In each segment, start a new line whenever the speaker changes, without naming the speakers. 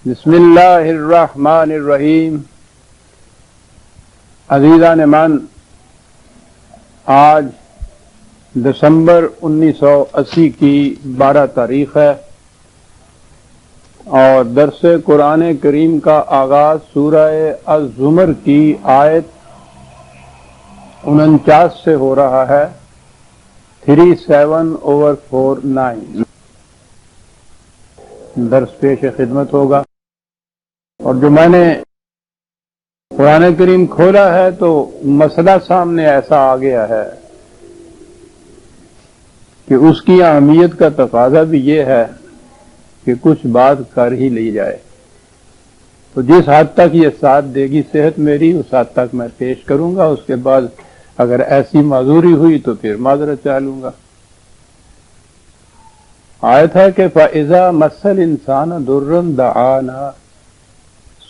بسم اللہ الرحمن الرحیم۔ عزیزان من، آج دسمبر 1980 کی 12 تاریخ ہے اور درس قرآن کریم کا آغاز سورہ الزمر کی آیت 49 سے ہو رہا ہے، 37/49 درس پیش خدمت ہوگا۔ اور جو میں نے قرآن کریم کھولا ہے تو مسئلہ سامنے ایسا آ گیا ہے کہ اس کی اہمیت کا تقاضا بھی یہ ہے کہ کچھ بات کر ہی لی جائے۔ تو جس حد تک یہ ساتھ دے گی صحت میری، اس حد تک میں پیش کروں گا، اس کے بعد اگر ایسی معذوری ہوئی تو پھر معذرت چاہ لوں گا۔ آیت ہے کہ فَإِذَا مَسَّ الْإِنسَانَ ضُرٌّ دَعَانَا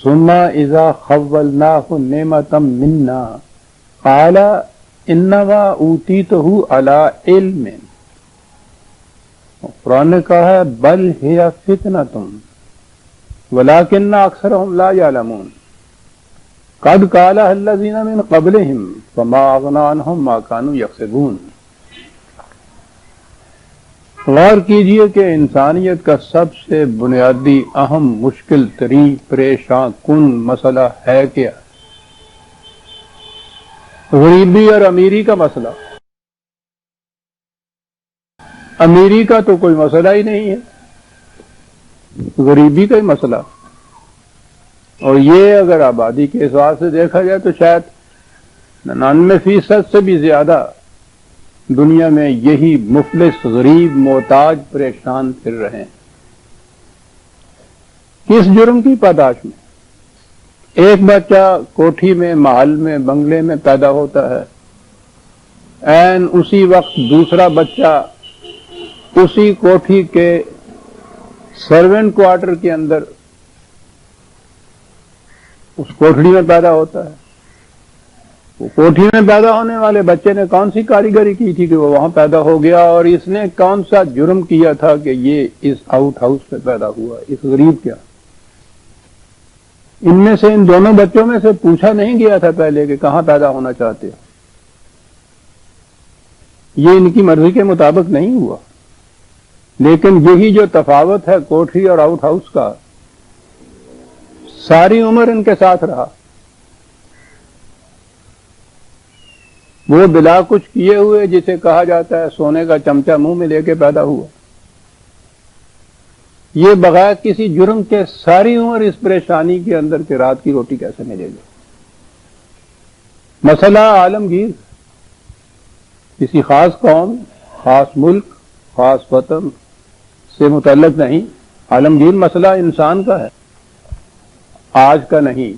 ثُمَّ إِذَا خَوَّلْنَاهُ نِعْمَةً مِنَّا قَالَ إِنَّمَا أُوتِيتُهُ عَلَىٰ عِلْمٍ۔ قرآن نے کہا ہے بل ہی فتنة ولكن أكثرهم لا يعلمون قد قالها الذين من قبلهم فما أغنى عنهم ما كانوا يكسبون۔ غور کیجئے کہ انسانیت کا سب سے بنیادی اہم مشکل ترین پریشان کن مسئلہ ہے کیا؟ غریبی اور امیری کا مسئلہ۔ امیری کا تو کوئی مسئلہ ہی نہیں ہے، غریبی کا ہی مسئلہ۔ اور یہ اگر آبادی کے اعتبار سے دیکھا جائے تو شاید 99% سے بھی زیادہ دنیا میں یہی مفلس، غریب، محتاج، پریشان پھر رہے ہیں۔ کس جرم کی پاداش میں؟ ایک بچہ کوٹھی میں، محل میں، بنگلے میں پیدا ہوتا ہے، عین اسی وقت دوسرا بچہ اسی کوٹھی کے سرونٹ کوارٹر کے اندر اس کوٹھڑی میں پیدا ہوتا ہے۔ وہ کوٹھی میں پیدا ہونے والے بچے نے کون سی کاریگری کی تھی کہ وہ وہاں پیدا ہو گیا، اور اس نے کون سا جرم کیا تھا کہ یہ اس آؤٹ ہاؤس میں پیدا ہوا؟ اس غریب کیا؟ ان میں سے، ان دونوں بچوں میں سے پوچھا نہیں گیا تھا پہلے کہ کہاں پیدا ہونا چاہتے ہو؟ یہ ان کی مرضی کے مطابق نہیں ہوا، لیکن یہی جو تفاوت ہے کوٹھی اور آؤٹ ہاؤس کا، ساری عمر ان کے ساتھ رہا۔ وہ بلا کچھ کیے ہوئے، جسے کہا جاتا ہے سونے کا چمچہ منہ میں لے کے پیدا ہوا، یہ بغیر کسی جرم کے ساری عمر اس پریشانی کے اندر کہ رات کی روٹی کیسے ملے گی۔ مسئلہ عالمگیر، کسی خاص قوم، خاص ملک، خاص وطن سے متعلق نہیں، عالمگیر مسئلہ انسان کا ہے، آج کا نہیں۔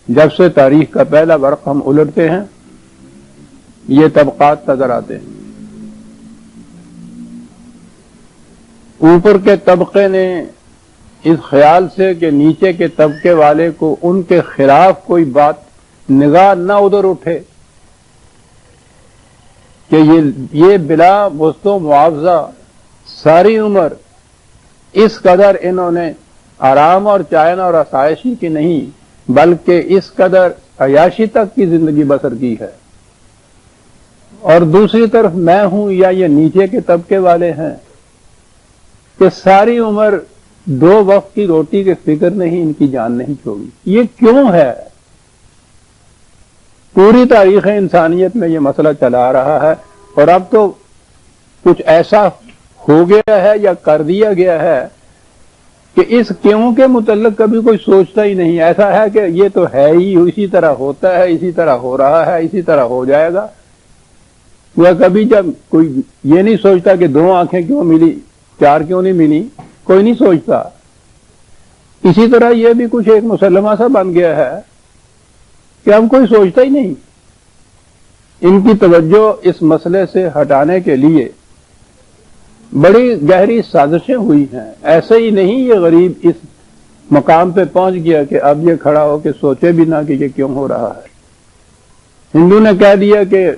جب سے تاریخ کا پہلا برق ہم الٹتے ہیں یہ طبقات نظر آتے ہیں۔ اوپر کے طبقے نے اس خیال سے کہ نیچے کے طبقے والے کو ان کے خلاف کوئی بات نگاہ نہ ادھر اٹھے کہ یہ بلا مزد و معاوضہ ساری عمر اس قدر انہوں نے آرام اور چین اور آسائشی کی نہیں بلکہ اس قدر عیاشی تک کی زندگی بسر کی ہے، اور دوسری طرف میں ہوں یا یہ نیچے کے طبقے والے ہیں کہ ساری عمر 2 وقت کی روٹی کی فکر نہیں، ان کی جان نہیں چھوڑی۔ یہ کیوں ہے؟ پوری تاریخ انسانیت میں یہ مسئلہ چلا آ رہا ہے، اور اب تو کچھ ایسا ہو گیا ہے یا کر دیا گیا ہے کہ اس کیوں کے متعلق کبھی کوئی سوچتا ہی نہیں۔ ایسا ہے کہ یہ تو ہے ہی، اسی طرح ہوتا ہے، اسی طرح ہو رہا ہے، اسی طرح ہو جائے گا۔ یا کبھی جب کوئی یہ نہیں سوچتا کہ 2 آنکھیں کیوں ملی، 4 کیوں نہیں ملی، کوئی نہیں سوچتا۔ اسی طرح یہ بھی کچھ ایک مسلمہ سا بن گیا ہے کہ اب کوئی سوچتا ہی نہیں۔ ان کی توجہ اس مسئلے سے ہٹانے کے لیے بڑی گہری سازشیں ہوئی ہیں۔ ایسے ہی نہیں یہ غریب اس مقام پہ پہنچ گیا کہ اب یہ کھڑا ہو کے سوچے بھی نہ کہ یہ کیوں ہو رہا ہے۔ ہندو نے کہہ دیا کہ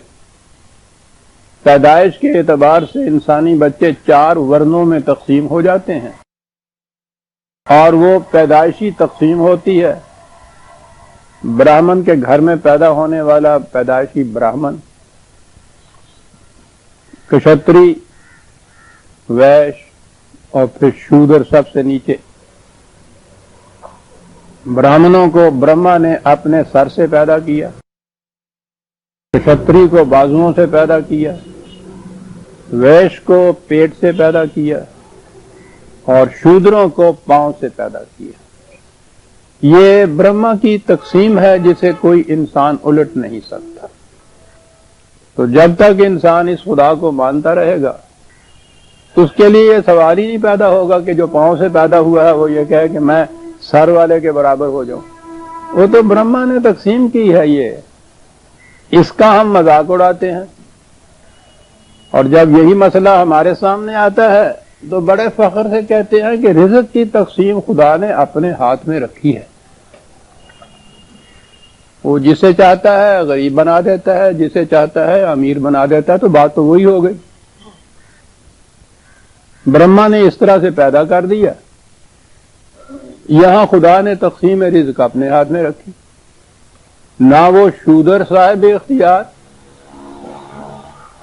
پیدائش کے اعتبار سے انسانی بچے 4 ورنوں میں تقسیم ہو جاتے ہیں۔ اور وہ پیدائشی تقسیم ہوتی ہے. براہمن کے گھر میں پیدا ہونے والا پیدائشی براہمن، کشتری، ویش اور پھر شودر سب سے نیچے. براہمنوں کو برہما نے اپنے سر سے پیدا کیا، کشتری کو بازوؤں سے پیدا کیا، ویش کو پیٹ سے پیدا کیا اور شودروں کو پاؤں سے پیدا کیا. یہ برہما کی تقسیم ہے جسے کوئی انسان الٹ نہیں سکتا. تو جب تک انسان اس خدا کو مانتا رہے گا تو اس کے لیے یہ سوال ہی نہیں پیدا ہوگا کہ جو پاؤں سے پیدا ہوا ہے وہ یہ کہے کہ میں سر والے کے برابر ہو جاؤں. وہ تو برہما نے تقسیم کی ہے. یہ اس کا ہم مذاق اڑاتے ہیں، اور جب یہی مسئلہ ہمارے سامنے آتا ہے تو بڑے فخر سے کہتے ہیں کہ رزق کی تقسیم خدا نے اپنے ہاتھ میں رکھی ہے. وہ جسے چاہتا ہے غریب بنا دیتا ہے، جسے چاہتا ہے امیر بنا دیتا ہے. تو بات تو وہی ہو گئی. برہما نے اس طرح سے پیدا کر دیا. یہاں خدا نے تقسیم رزق اپنے ہاتھ میں رکھی. نہ وہ شودر صاحب اختیار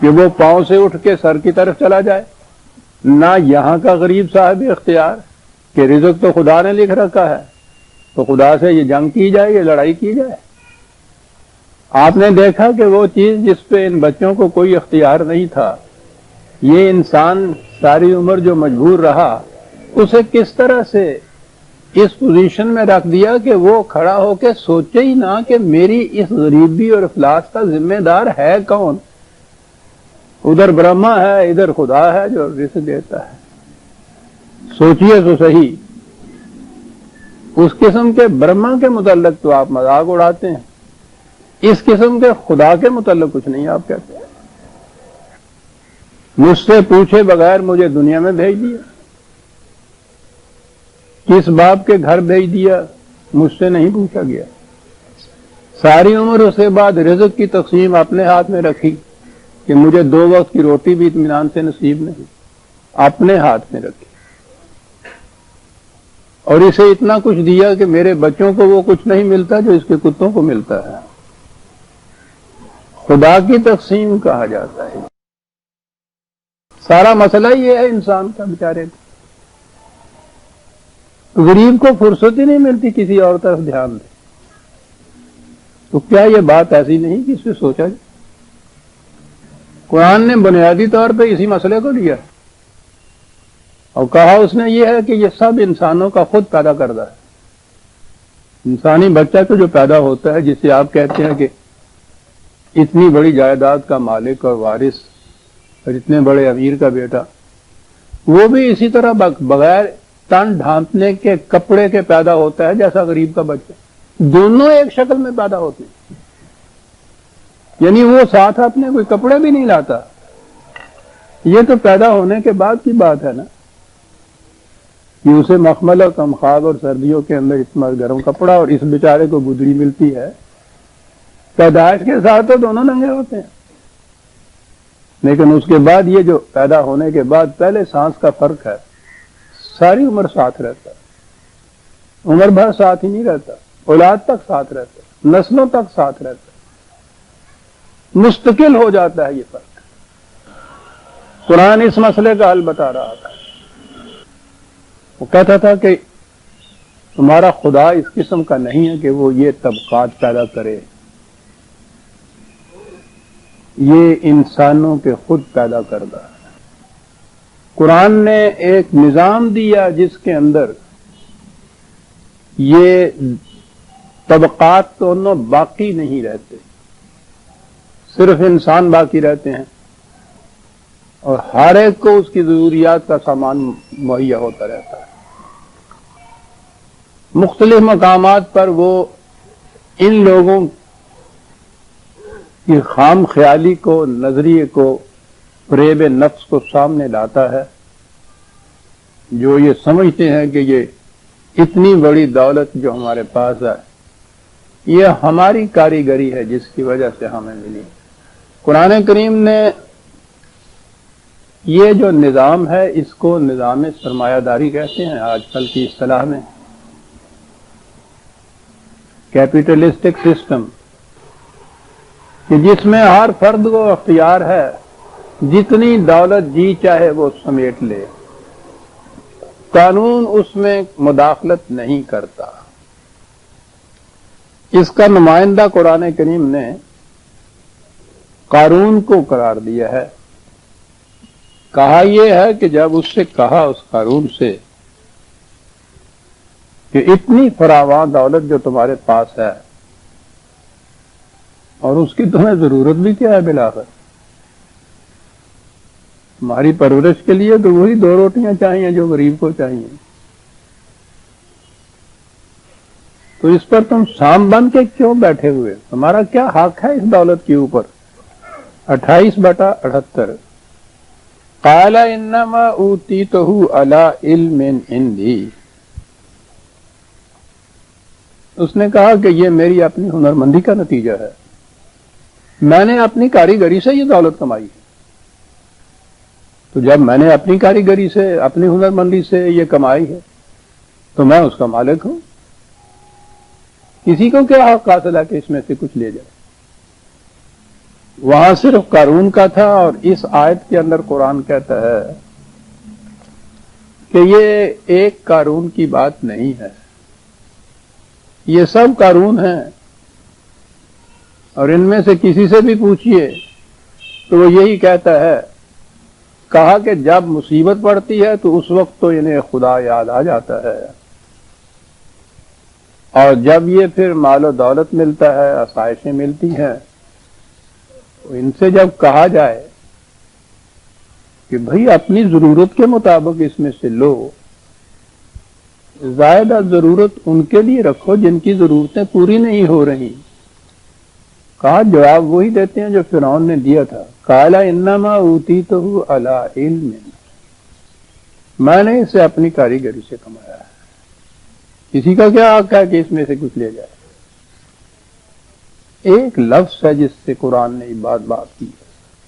کہ وہ پاؤں سے اٹھ کے سر کی طرف چلا جائے، نہ یہاں کا غریب صاحب اختیار کہ رزق تو خدا نے لکھ رکھا ہے تو خدا سے یہ جنگ کی جائے، یہ لڑائی کی جائے. آپ نے دیکھا کہ وہ چیز جس پہ ان بچوں کو کوئی اختیار نہیں تھا، یہ انسان ساری عمر جو مجبور رہا، اسے کس طرح سے اس پوزیشن میں رکھ دیا کہ وہ کھڑا ہو کے سوچے ہی نہ کہ میری اس غریبی اور افلاس کا ذمہ دار ہے کون. ادھر برہما ہے، ادھر خدا ہے جو رزق دیتا ہے. سوچئے تو صحیح. اس قسم کے برہما کے متعلق تو آپ مذاق اڑاتے ہیں، اس قسم کے خدا کے متعلق کچھ نہیں آپ کہتے. مجھ سے پوچھے بغیر مجھے دنیا میں بھیج دیا، کس باپ کے گھر بھیج دیا مجھ سے نہیں پوچھا گیا. ساری عمر اس کے بعد رزق کی تقسیم اپنے ہاتھ میں رکھی کہ مجھے 2 وقت کی روٹی بھی اطمینان سے نصیب نہیں، اپنے ہاتھ میں رکھی. اور اسے اتنا کچھ دیا کہ میرے بچوں کو وہ کچھ نہیں ملتا جو اس کے کتوں کو ملتا ہے. خدا کی تقسیم کہا جاتا ہے. سارا مسئلہ یہ ہے انسان کا بیچارے کا. غریب کو فرصت ہی نہیں ملتی کسی اور طرف دھیان دے. تو کیا یہ بات ایسی نہیں کہ اس پہ سوچا جائے؟ قرآن نے بنیادی طور پہ اسی مسئلے کو لیا اور کہا اس نے یہ ہے کہ یہ سب انسانوں کا خود پیدا کردہ ہے. انسانی بچہ تو جو پیدا ہوتا ہے، جسے آپ کہتے ہیں کہ اتنی بڑی جائیداد کا مالک اور وارث اور اتنے بڑے امیر کا بیٹا، وہ بھی اسی طرح بغیر تن ڈھانپنے کے کپڑے کے پیدا ہوتا ہے جیسا غریب کا بچہ. دونوں ایک شکل میں پیدا ہوتے ہیں. یعنی وہ ساتھ اپنے کوئی کپڑے بھی نہیں لاتا. یہ تو پیدا ہونے کے بعد کی بات ہے نا کہ اسے مخمل اور کمخاب اور سردیوں کے اندر اتنا گرم کپڑا اور اس بیچارے کو گدڑی ملتی ہے. پیدائش کے ساتھ تو دونوں ننگے ہوتے ہیں، لیکن اس کے بعد یہ جو پیدا ہونے کے بعد پہلے سانس کا فرق ہے، ساری عمر ساتھ رہتا ہے. عمر بھر ساتھ ہی نہیں رہتا، اولاد تک ساتھ رہتا ہے، نسلوں تک ساتھ رہتا ہے، مستقل ہو جاتا ہے یہ فرق. قرآن اس مسئلے کا حل بتا رہا تھا. وہ کہتا تھا کہ تمہارا خدا اس قسم کا نہیں ہے کہ وہ یہ طبقات پیدا کرے، یہ انسانوں کے خود پیدا کردہ ہے. قرآن نے ایک نظام دیا جس کے اندر یہ طبقات دونوں باقی نہیں رہتے، صرف انسان باقی رہتے ہیں اور ہر ایک کو اس کی ضروریات کا سامان مہیا ہوتا رہتا ہے. مختلف مقامات پر وہ ان لوگوں کی خام خیالی کو، نظریے کو، فریب نفس کو سامنے لاتا ہے، جو یہ سمجھتے ہیں کہ یہ اتنی بڑی دولت جو ہمارے پاس ہے یہ ہماری کاریگری ہے جس کی وجہ سے ہمیں ملی. قرآن کریم نے یہ جو نظام ہے اس کو نظام سرمایہ داری کہتے ہیں آج کل کی اصطلاح میں، کیپیٹلسٹک سسٹم، کہ جس میں ہر فرد کو اختیار ہے جتنی دولت جی چاہے وہ سمیٹ لے، قانون اس میں مداخلت نہیں کرتا۔ اس کا نمائندہ قرآن کریم نے قارون کو قرار دیا ہے۔ کہا یہ ہے کہ جب اس سے کہا، اس قارون سے، کہ اتنی فراواں دولت جو تمہارے پاس ہے اور اس کی تمہیں ضرورت بھی کیا ہے بالآخر، تمہاری پرورش کے لیے تو وہی 2 روٹیاں چاہیے جو غریب کو چاہیے، تو اس پر تم سام بن کے کیوں بیٹھے ہوئے؟ تمہارا کیا حق ہے اس دولت کے اوپر؟ 28/78 قال انما اوتیتہ علی علم عندی، اس نے کہا کہ یہ میری اپنی ہنرمندی کا نتیجہ ہے، میں نے اپنی کاریگری سے یہ دولت کمائی ہے، تو جب میں نے اپنی کاریگری سے، اپنی ہنرمندی سے یہ کمائی ہے تو میں اس کا مالک ہوں، کسی کو کیا حق حاصل ہے کہ اس میں سے کچھ لے جائے؟ وہاں صرف قارون کا تھا، اور اس آیت کے اندر قرآن کہتا ہے کہ یہ ایک قارون کی بات نہیں ہے، یہ سب قارون ہیں، اور ان میں سے کسی سے بھی پوچھئے تو وہ یہی کہتا ہے، کہا کہ جب مصیبت پڑتی ہے تو اس وقت تو انہیں خدا یاد آ جاتا ہے، اور جب یہ پھر مال و دولت ملتا ہے، آسائشیں ملتی ہیں، تو ان سے جب کہا جائے کہ بھئی اپنی ضرورت کے مطابق اس میں سے لو، زائدہ ضرورت ان کے لیے رکھو جن کی ضرورتیں پوری نہیں ہو رہی، کہا جواب وہی دیتے ہیں جو فرعون نے دیا تھا، قال انما اوتیتہ علی علم، میں نے اسے اپنی کاریگری سے کمایا ہے، کسی کا کیا حق ہے کہ اس میں سے کچھ لے جائے؟ ایک لفظ ہے جس سے قرآن نے بات کی ہے،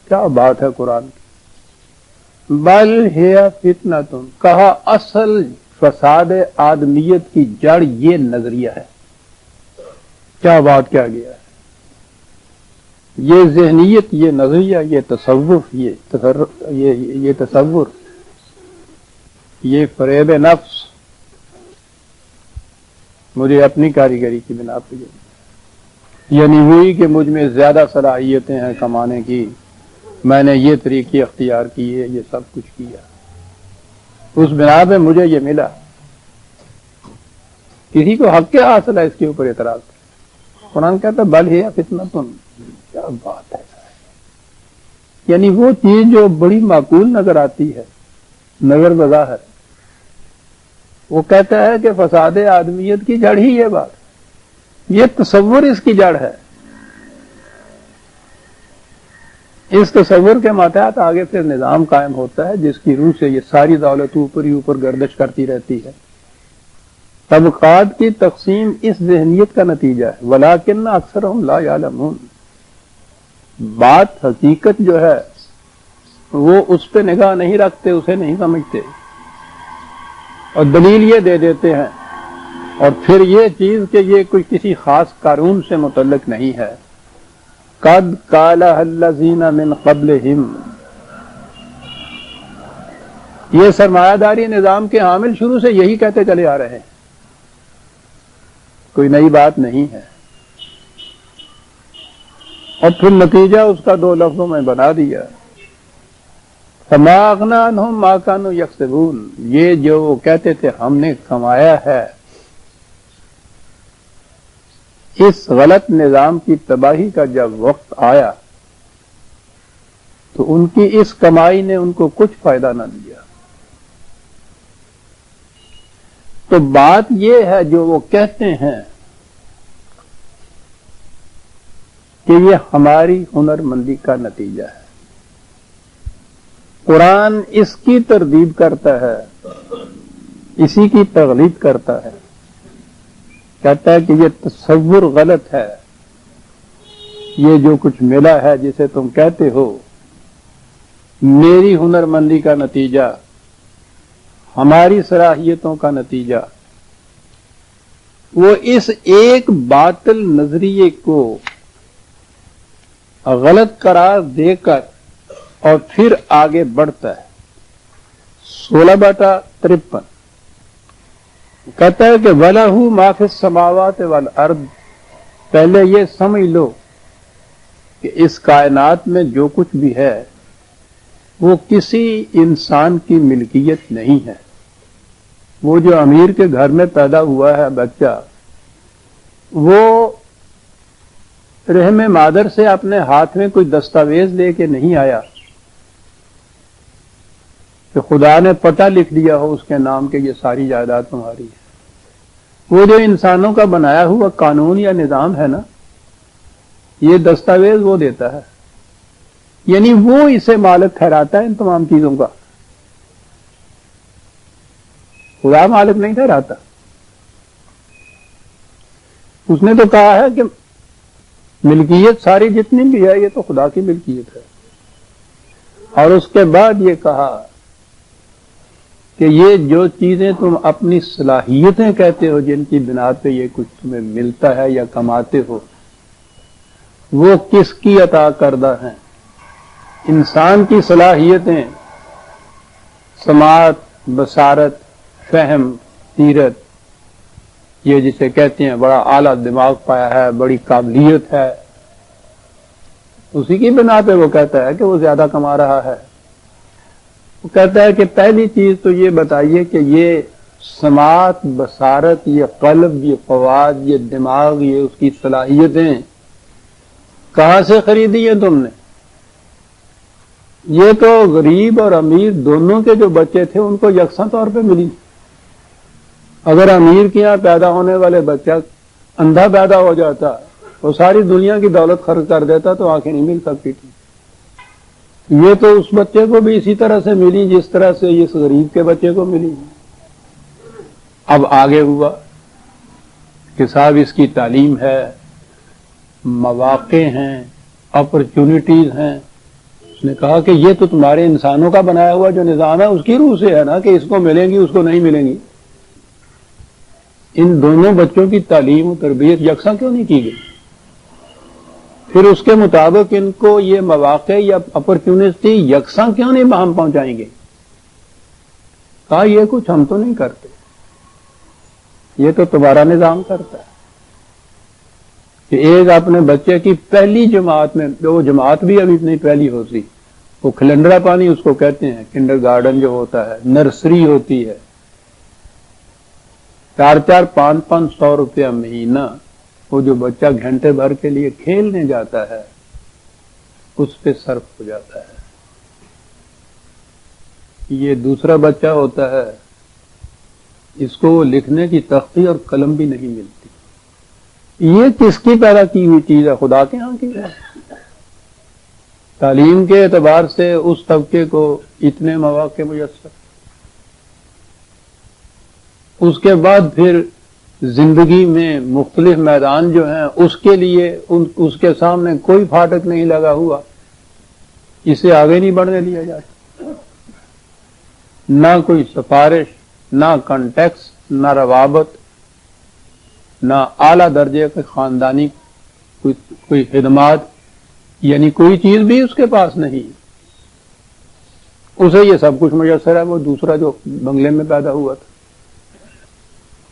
کیا بات ہے قرآن کی، بل ہی فتنۃ، کہا اصل فساد آدمیت کی جڑ یہ نظریہ ہے، کیا بات کیا گیا ہے، یہ ذہنیت، یہ نظریہ، یہ تصور، یہ تصور، یہ فریب نفس مجھے اپنی کاریگری کی بنا پہ، یعنی وہی کہ مجھ میں زیادہ صلاحیتیں ہیں کمانے کی، میں نے یہ طریقے اختیار کیے، یہ سب کچھ کیا، اس بنا پہ مجھے یہ ملا، کسی کو حق کیا حاصل ہے اس کے اوپر اعتراض؟ قرآن کہتا ہے بل ہی فتنۃ، کیا بات ہے، یعنی وہ چیز جو بڑی معقول نظر آتی ہے نظر بظاہر، وہ کہتا ہے کہ فساد آدمیت کی جڑ ہی یہ بات، یہ تصور اس کی جڑ ہے، اس تصور کے ماتحت آگے پھر نظام قائم ہوتا ہے جس کی روح سے یہ ساری دولت اوپر ہی اوپر گردش کرتی رہتی ہے۔ طبقات کی تقسیم اس ذہنیت کا نتیجہ ہے، ولیکن اکثرهم لا یعلمون، بات حقیقت جو ہے وہ اس پہ نگاہ نہیں رکھتے، اسے نہیں سمجھتے، اور دلیل یہ دے دیتے ہیں، اور پھر یہ چیز کہ یہ کوئی کسی خاص قانون سے متعلق نہیں ہے، قد قالها الذین من قبلہم، یہ سرمایہ داری نظام کے حامل شروع سے یہی کہتے چلے آ رہے ہیں، کوئی نئی بات نہیں ہے، اور پھر نتیجہ اس کا 2 لفظوں میں بنا دیا، فما اغنی عنہم ما کانوا یکسبون، یہ جو وہ کہتے تھے ہم نے کمایا ہے، اس غلط نظام کی تباہی کا جب وقت آیا تو ان کی اس کمائی نے ان کو کچھ فائدہ نہ دیا۔ تو بات یہ ہے جو وہ کہتے ہیں کہ یہ ہماری ہنرمندی کا نتیجہ ہے، قرآن اس کی تردید کرتا ہے، اسی کی تغلیب کرتا ہے، کہتا ہے کہ یہ تصور غلط ہے، یہ جو کچھ ملا ہے جسے تم کہتے ہو میری ہنرمندی کا نتیجہ، ہماری صلاحیتوں کا نتیجہ، وہ اس ایک باطل نظریے کو غلط قرار دے کر اور پھر آگے بڑھتا ہے۔ 16/53 کہتا ہے کہ وَلَهُ مَا فِي السَّمَاوَاتِ وَالْأَرْضِ، پہلے یہ سمجھ لو کہ اس کائنات میں جو کچھ بھی ہے وہ کسی انسان کی ملکیت نہیں ہے۔ وہ جو امیر کے گھر میں پیدا ہوا ہے بچہ، وہ رحم مادر سے اپنے ہاتھ میں کوئی دستاویز لے کے نہیں آیا کہ خدا نے پتہ لکھ دیا ہو اس کے نام کہ یہ ساری جائیداد تمہاری ہے۔ وہ جو انسانوں کا بنایا ہوا قانون یا نظام ہے نا، یہ دستاویز وہ دیتا ہے، یعنی وہ اسے مالک ٹھہراتا ہے ان تمام چیزوں کا، خدا مالک نہیں ٹھہراتا۔ اس نے تو کہا ہے کہ ملکیت ساری جتنی بھی ہے یہ تو خدا کی ملکیت ہے، اور اس کے بعد یہ کہا کہ یہ جو چیزیں تم اپنی صلاحیتیں کہتے ہو جن کی بنا پہ یہ کچھ تمہیں ملتا ہے یا کماتے ہو، وہ کس کی عطا کردہ ہیں؟ انسان کی صلاحیتیں سماعت، بصارت، فہم، سیرت، یہ جسے کہتے ہیں بڑا اعلیٰ دماغ پایا ہے، بڑی قابلیت ہے، اسی کی بنا پہ وہ کہتا ہے کہ وہ زیادہ کما رہا ہے۔ وہ کہتا ہے کہ پہلی چیز تو یہ بتائیے کہ یہ سماعت، بصارت، یہ قلب، یہ فواد، یہ دماغ، یہ اس کی صلاحیتیں کہاں سے خریدی ہیں تم نے؟ یہ تو غریب اور امیر دونوں کے جو بچے تھے ان کو یکساں طور پہ ملی۔ اگر امیر کے یہاں پیدا ہونے والے بچہ اندھا پیدا ہو جاتا، وہ ساری دنیا کی دولت خرچ کر دیتا تو آنکھیں نہیں مل سکتی تھی۔ یہ تو اس بچے کو بھی اسی طرح سے ملی جس طرح سے اس غریب کے بچے کو ملی۔ اب آگے ہوا کہ صاحب اس کی تعلیم ہے، مواقع ہیں، اپرچونٹیز ہیں۔ اس نے کہا کہ یہ تو تمہارے انسانوں کا بنایا ہوا جو نظام ہے اس کی روح سے ہے نا کہ اس کو ملیں گی اس کو نہیں ملیں گی۔ ان دونوں بچوں کی تعلیم و تربیت یکساں کیوں نہیں کی گئی؟ پھر اس کے مطابق ان کو یہ مواقع یا اپرچونٹی یکساں کیوں نہیں ہم پہنچائیں گے؟ کہا یہ کچھ ہم تو نہیں کرتے، یہ تو تمہارا نظام کرتا ہے کہ ایک اپنے بچے کی پہلی جماعت میں، وہ جماعت بھی ابھی نہیں پہلی ہوتی، وہ کھلنڈرا پانی اس کو کہتے ہیں، کنڈر گارڈن جو ہوتا ہے، نرسری ہوتی ہے، 400 500 روپیہ مہینہ وہ جو بچہ گھنٹے بھر کے لیے کھیلنے جاتا ہے اس پہ صرف ہو جاتا ہے۔ یہ دوسرا بچہ ہوتا ہے، اس کو وہ لکھنے کی تختی اور قلم بھی نہیں ملتی۔ یہ کس کی پیدا کی ہوئی چیز ہے؟ خدا کے ہاں کی ہے۔ تعلیم کے اعتبار سے اس طبقے کو اتنے مواقع میسر، اس کے بعد پھر زندگی میں مختلف میدان جو ہیں اس کے لیے اس کے سامنے کوئی پھاٹک نہیں لگا ہوا، اسے آگے نہیں بڑھنے دیا جاتا، نہ کوئی سفارش، نہ کنٹیکس، نہ روابط، نہ اعلیٰ درجے کے خاندانی کوئی خدمات، یعنی کوئی چیز بھی اس کے پاس نہیں۔ اسے یہ سب کچھ میسر ہے، وہ دوسرا جو بنگلے میں پیدا ہوا تھا۔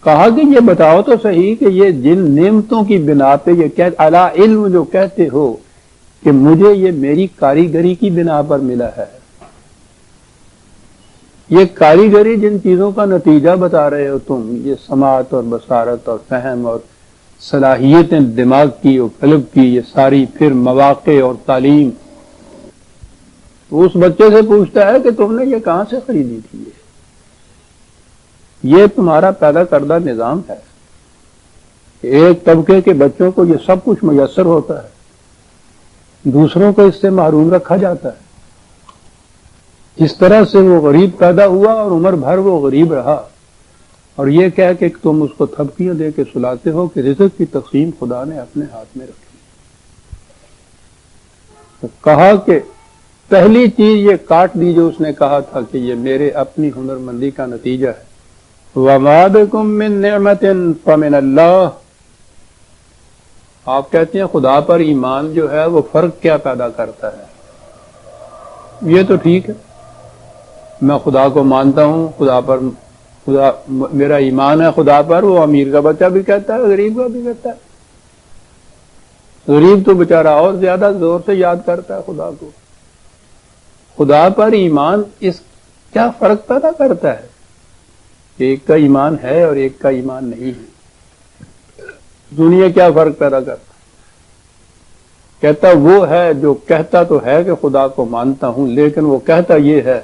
کہا کہ یہ بتاؤ تو صحیح کہ یہ جن نعمتوں کی بنا پہ یہ اعلیٰ علم جو کہتے ہو کہ مجھے یہ میری کاریگری کی بنا پر ملا ہے، یہ کاریگری جن چیزوں کا نتیجہ بتا رہے ہو تم، یہ سماعت اور بصارت اور فہم اور صلاحیتیں دماغ کی اور قلب کی، یہ ساری پھر مواقع اور تعلیم، تو اس بچے سے پوچھتا ہے کہ تم نے یہ کہاں سے خریدی تھی؟ یہ تمہارا پیدا کردہ نظام ہے۔ ایک طبقے کے بچوں کو یہ سب کچھ میسر ہوتا ہے، دوسروں کو اس سے محروم رکھا جاتا ہے۔ اس طرح سے وہ غریب پیدا ہوا اور عمر بھر وہ غریب رہا، اور یہ کہہ کہ تم اس کو تھپکیاں دے کے سلاتے ہو کہ رزق کی تقسیم خدا نے اپنے ہاتھ میں رکھی۔ تو کہا کہ پہلی چیز یہ کاٹ دی جو اس نے کہا تھا کہ یہ میرے اپنی ہنرمندی کا نتیجہ ہے. وَمَا بِكُم مِّن نِّعْمَةٍ فَمِنَ اللَّهِ. آپ کہتے ہیں خدا پر ایمان جو ہے وہ فرق کیا پیدا کرتا ہے. یہ تو ٹھیک ہے، میں خدا کو مانتا ہوں، خدا میرا ایمان ہے خدا پر. وہ امیر کا بچہ بھی کہتا ہے، غریب کا بھی کہتا ہے. غریب تو بیچارہ اور زیادہ زور سے یاد کرتا ہے خدا کو. خدا پر ایمان اس کیا فرق پیدا کرتا ہے؟ ایک کا ایمان ہے اور ایک کا ایمان نہیں ہے. دنیا کیا فرق پیدا کرتا؟ کہتا وہ ہے جو کہتا تو ہے کہ خدا کو مانتا ہوں، لیکن وہ کہتا یہ ہے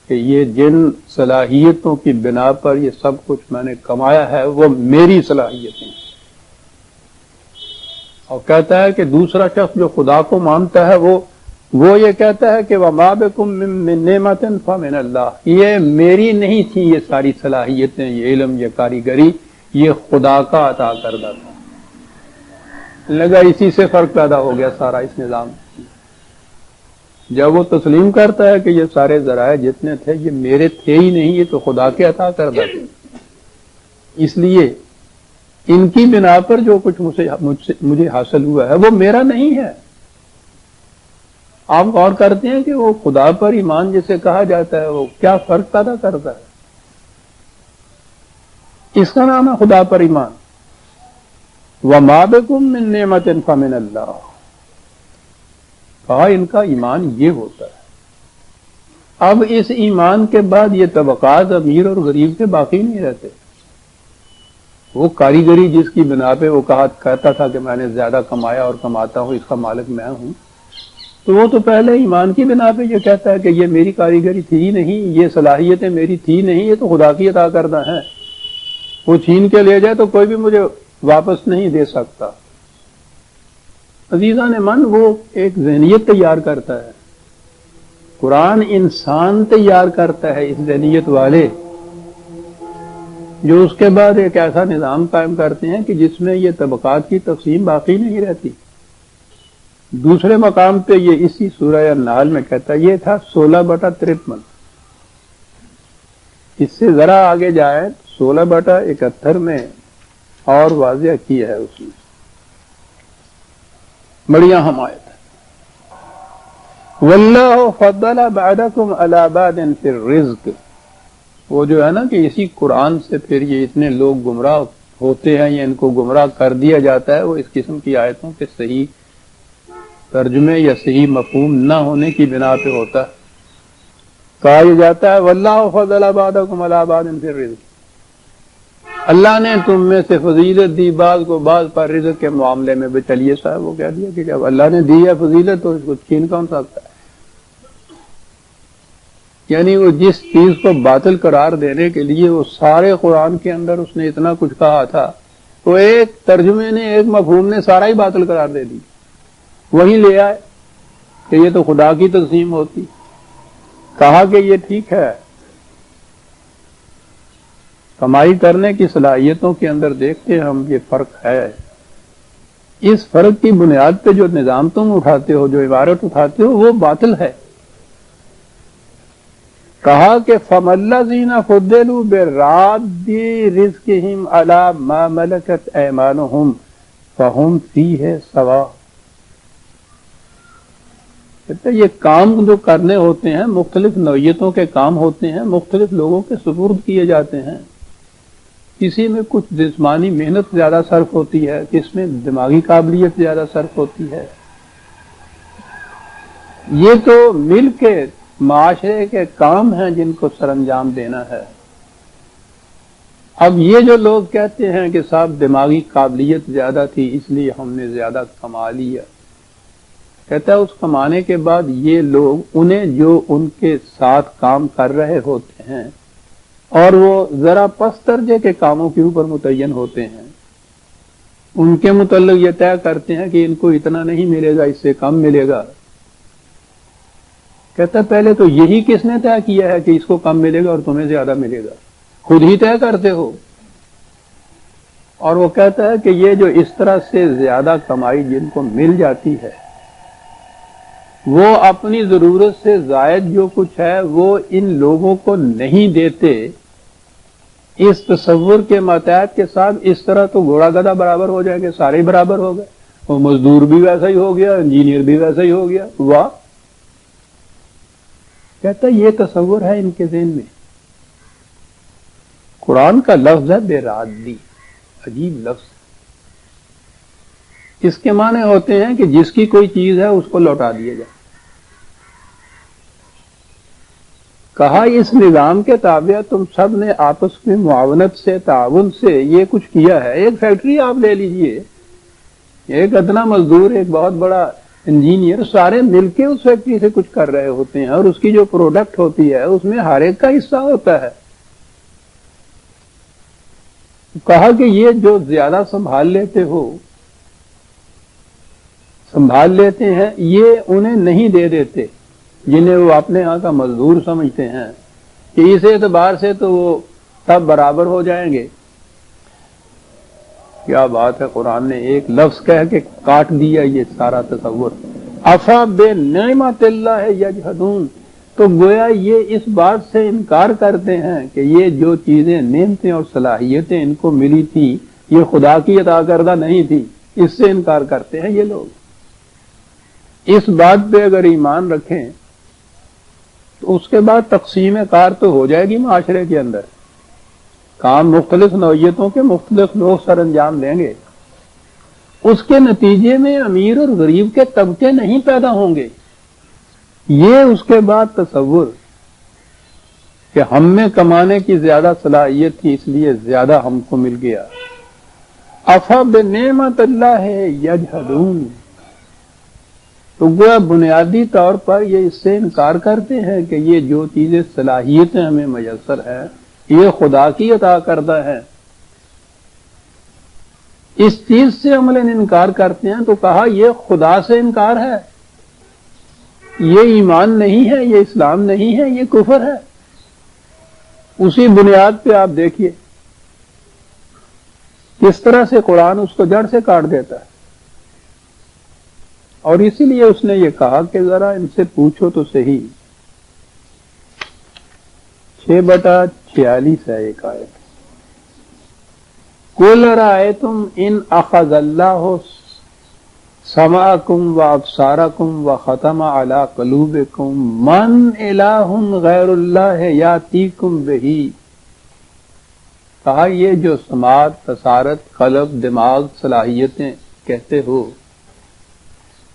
کہ یہ جن صلاحیتوں کی بنا پر یہ سب کچھ میں نے کمایا ہے وہ میری صلاحیتیں ہیں. اور کہتا ہے کہ دوسرا شخص جو خدا کو مانتا ہے وہ یہ کہتا ہے کہ وَمَا بِكُم مِّن نِّعْمَةٍ فَمِنَ اللَّهِ. یہ میری نہیں تھی، یہ ساری صلاحیتیں، یہ علم، یہ کاریگری، یہ خدا کا عطا کردہ تھا. لگا اسی سے فرق پیدا ہو گیا سارا اس نظام. جب وہ تسلیم کرتا ہے کہ یہ سارے ذرائع جتنے تھے یہ میرے تھے ہی نہیں، یہ تو خدا کے عطا کردہ تھے، اس لیے ان کی بنا پر جو کچھ مجھے حاصل ہوا ہے وہ میرا نہیں ہے. آپ غور کرتے ہیں کہ وہ خدا پر ایمان جسے کہا جاتا ہے وہ کیا فرق پیدا کرتا ہے. اس کا نام ہے خدا پر ایمان. وَمَا بِكُم مِّن نِّعْمَةٍ فَمِنَ اللَّهِ. کہا ان کا ایمان یہ ہوتا ہے. اب اس ایمان کے بعد یہ طبقات امیر اور غریب کے باقی نہیں رہتے. وہ کاریگری جس کی بنا پہ وہ کہتا تھا کہ میں نے زیادہ کمایا اور کماتا ہوں، اس کا مالک میں ہوں، تو وہ تو پہلے ایمان کی بنا پہ یہ کہتا ہے کہ یہ میری کاریگری تھی ہی نہیں، یہ صلاحیتیں میری تھی نہیں، یہ تو خدا کی عطا کردہ ہے. وہ چھین کے لے جائے تو کوئی بھی مجھے واپس نہیں دے سکتا. عزیزان من، وہ ایک ذہنیت تیار کرتا ہے. قرآن انسان تیار کرتا ہے اس ذہنیت والے، جو اس کے بعد ایک ایسا نظام قائم کرتے ہیں کہ جس میں یہ طبقات کی تقسیم باقی نہیں رہتی. دوسرے مقام پہ یہ اسی سورہ النحل میں کہتا ہے، یہ تھا 16/53. اس سے ذرا آگے جائیں 16/71 میں اور واضح کیا ہے اس نے. بڑی اہم آیت ہے. وَاللَّهُ فَضَّلَ بَعْضَكُمْ عَلَىٰ بَعْضٍ فِي الرِّزْقِ. وہ جو ہے نا کہ اسی قرآن سے پھر یہ اتنے لوگ گمراہ ہوتے ہیں یا ان کو گمراہ کر دیا جاتا ہے، وہ اس قسم کی آیتوں کے صحیح ترجمے یا صحیح مفہوم نہ ہونے کی بنا پہ ہوتا ہے. کہا یہ جاتا ہے وَاللَّهُ فَضَّلَ بَعْضَكُمْ عَلَىٰ بَعْضٍ فِي الرِّزْقِ. اللہ نے تم میں سے فضیلت دی بعض کو بعض پر رزق کے معاملے میں. چلیے صاحب وہ کہہ دیا کہ جب اللہ نے دی ہے فضیلت تو اس کو چھین کون سکتا ہے. یعنی وہ جس چیز کو باطل قرار دینے کے لیے وہ سارے قرآن کے اندر اس نے اتنا کچھ کہا تھا، تو ایک ترجمے نے، ایک مفہوم نے سارا ہی باطل قرار دے دی. وہیں لے آئے کہ یہ تو خدا کی تقسیم ہوتی. کہا کہ یہ ٹھیک ہے، کمائی کرنے کی صلاحیتوں کے اندر دیکھتے ہیں ہم یہ فرق ہے. اس فرق کی بنیاد پہ جو نظام تم اٹھاتے ہو، جو عبارت اٹھاتے ہو، وہ باطل ہے. کہا کہ فَمَا الَّذِينَ فُضِّلُوا بِرَادِّ رِزْقِهِمْ عَلَىٰ مَا مَلَكَتْ أَيْمَانُهُمْ فَهُمْ فِيهِ سَوَاءٌ. کہتے یہ کام جو کرنے ہوتے ہیں، مختلف نوعیتوں کے کام ہوتے ہیں، مختلف لوگوں کے سپرد کیے جاتے ہیں. کسی میں کچھ جسمانی محنت زیادہ صرف ہوتی ہے، کس میں دماغی قابلیت زیادہ صرف ہوتی ہے. یہ تو مل کے معاشرے کے کام ہیں جن کو سر انجام دینا ہے. اب یہ جو لوگ کہتے ہیں کہ صاحب دماغی قابلیت زیادہ تھی اس لیے ہم نے زیادہ کما لیا، کہتا ہے اس کمانے کے بعد یہ لوگ انہیں جو ان کے ساتھ کام کر رہے ہوتے ہیں اور وہ ذرا پس درجے کے کاموں کے اوپر متعین ہوتے ہیں، ان کے متعلق یہ طے کرتے ہیں کہ ان کو اتنا نہیں ملے گا، اس سے کم ملے گا. کہتا ہے پہلے تو یہی کس نے طے کیا ہے کہ اس کو کم ملے گا اور تمہیں زیادہ ملے گا؟ خود ہی طے کرتے ہو. اور وہ کہتا ہے کہ یہ جو اس طرح سے زیادہ کمائی جن کو مل جاتی ہے وہ اپنی ضرورت سے زائد جو کچھ ہے وہ ان لوگوں کو نہیں دیتے، اس تصور کے ماتحت کے ساتھ اس طرح تو گھوڑا گدھا برابر ہو جائیں گے، سارے ہی برابر ہو گئے، وہ مزدور بھی ویسا ہی ہو گیا، انجینئر بھی ویسا ہی ہو گیا۔ واہ! کہتا یہ تصور ہے ان کے ذہن میں۔ قرآن کا لفظ ہے بے رادی، عجیب لفظ۔ اس کے معنی ہوتے ہیں کہ جس کی کوئی چیز ہے اس کو لوٹا دیا جائے۔ کہا اس نظام کے تابع تم سب نے آپس میں معاونت سے، تعاون سے یہ کچھ کیا ہے۔ ایک فیکٹری آپ لے لیجئے، ایک ادنا مزدور، ایک بہت بڑا انجینئر، سارے مل کے اس فیکٹری سے کچھ کر رہے ہوتے ہیں، اور اس کی جو پروڈکٹ ہوتی ہے اس میں ہر ایک کا حصہ ہوتا ہے۔ کہا کہ یہ جو زیادہ سنبھال لیتے ہیں یہ انہیں نہیں دے دیتے، جنہیں وہ اپنے ہاں کا مزدور سمجھتے ہیں، کہ اس اعتبار سے تو وہ سب برابر ہو جائیں گے۔ کیا بات ہے، قرآن نے ایک لفظ کہہ کے کاٹ دیا یہ سارا تصور۔ افا بے نعمت اللہ یجحدون، تو گویا یہ اس بات سے انکار کرتے ہیں کہ یہ جو چیزیں، نعمتیں اور صلاحیتیں ان کو ملی تھی یہ خدا کی عطا کردہ نہیں تھی، اس سے انکار کرتے ہیں یہ لوگ۔ اس بات پہ اگر ایمان رکھیں تو اس کے بعد تقسیم کار تو ہو جائے گی معاشرے کے اندر، کام مختلف نوعیتوں کے مختلف لوگ سر انجام دیں گے، اس کے نتیجے میں امیر اور غریب کے طبقے نہیں پیدا ہوں گے۔ یہ اس کے بعد تصور کہ ہم میں کمانے کی زیادہ صلاحیت تھی اس لیے زیادہ ہم کو مل گیا۔ افا بنعمت اللہ یجحدون، تو گویا بنیادی طور پر یہ اس سے انکار کرتے ہیں کہ یہ جو چیزیں، صلاحیتیں ہمیں میسر ہیں یہ خدا کی عطا کردہ ہے۔ اس چیز سے عملاً انکار کرتے ہیں، تو کہا یہ خدا سے انکار ہے، یہ ایمان نہیں ہے، یہ اسلام نہیں ہے، یہ کفر ہے۔ اسی بنیاد پہ آپ دیکھیے کس طرح سے قرآن اس کو جڑ سے کاٹ دیتا ہے، اور اسی لیے اس نے یہ کہا کہ ذرا ان سے پوچھو تو صحیح۔ 6/46 ہے ایک آیت، قُلْ رَأَيْتُمْ إِنْ أَخَذَ اللَّهُ سَمْعَكُمْ وَأَبْصَارَكُمْ وَخَتَمَ عَلَى قُلُوبِكُمْ مَنْ إِلَٰهٌ غَيْرُ اللَّهِ يَأْتِيكُمْ بِهِ۔ کہا یہ جو سماعت، بصارت، قلب، دماغ، صلاحیتیں کہتے ہو،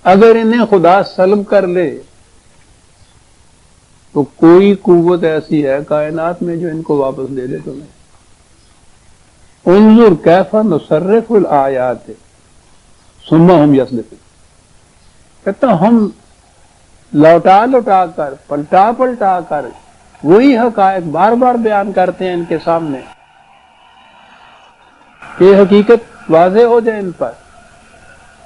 اگر انہیں خدا سلب کر لے تو کوئی قوت ایسی ہے کائنات میں جو ان کو واپس دے دے تمہیں۔ انظر کیف نصرف الآیات ثم ہم یصدقون، کہتا ہم لوٹا کر، پلٹا کر وہی حقائق بار بار بیان کرتے ہیں ان کے سامنے کہ حقیقت واضح ہو جائے ان پر،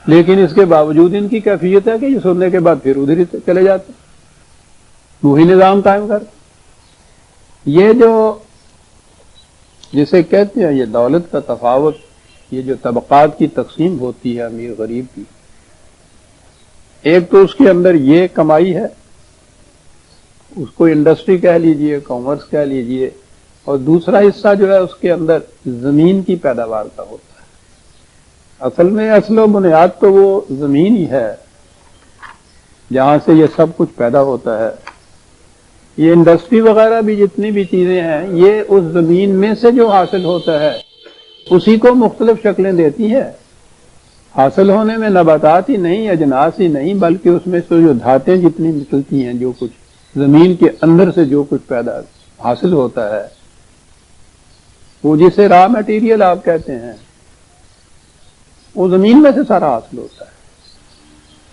لیکن اس کے باوجود ان کی کیفیت ہے کہ یہ سننے کے بعد پھر ادھر ہی چلے جاتے، وہی نظام قائم کر۔ یہ جو جسے کہتے ہیں یہ دولت کا تفاوت، یہ جو طبقات کی تقسیم ہوتی ہے امیر غریب کی، ایک تو اس کے اندر یہ کمائی ہے، اس کو انڈسٹری کہہ لیجئے، کامرس کہہ لیجئے، اور دوسرا حصہ جو ہے اس کے اندر زمین کی پیداوار کا ہوتا ہے۔ اصل میں اصل و بنیاد تو وہ زمین ہی ہے جہاں سے یہ سب کچھ پیدا ہوتا ہے۔ یہ انڈسٹری وغیرہ بھی جتنی بھی چیزیں ہیں یہ اس زمین میں سے جو حاصل ہوتا ہے اسی کو مختلف شکلیں دیتی ہے۔ حاصل ہونے میں نباتات ہی نہیں، اجناس ہی نہیں، بلکہ اس میں سے جو دھاتیں جتنی نکلتی ہیں، جو کچھ زمین کے اندر سے جو کچھ پیدا حاصل ہوتا ہے، وہ جسے را میٹیریل آپ کہتے ہیں، وہ زمین میں سے سارا حاصل ہوتا ہے۔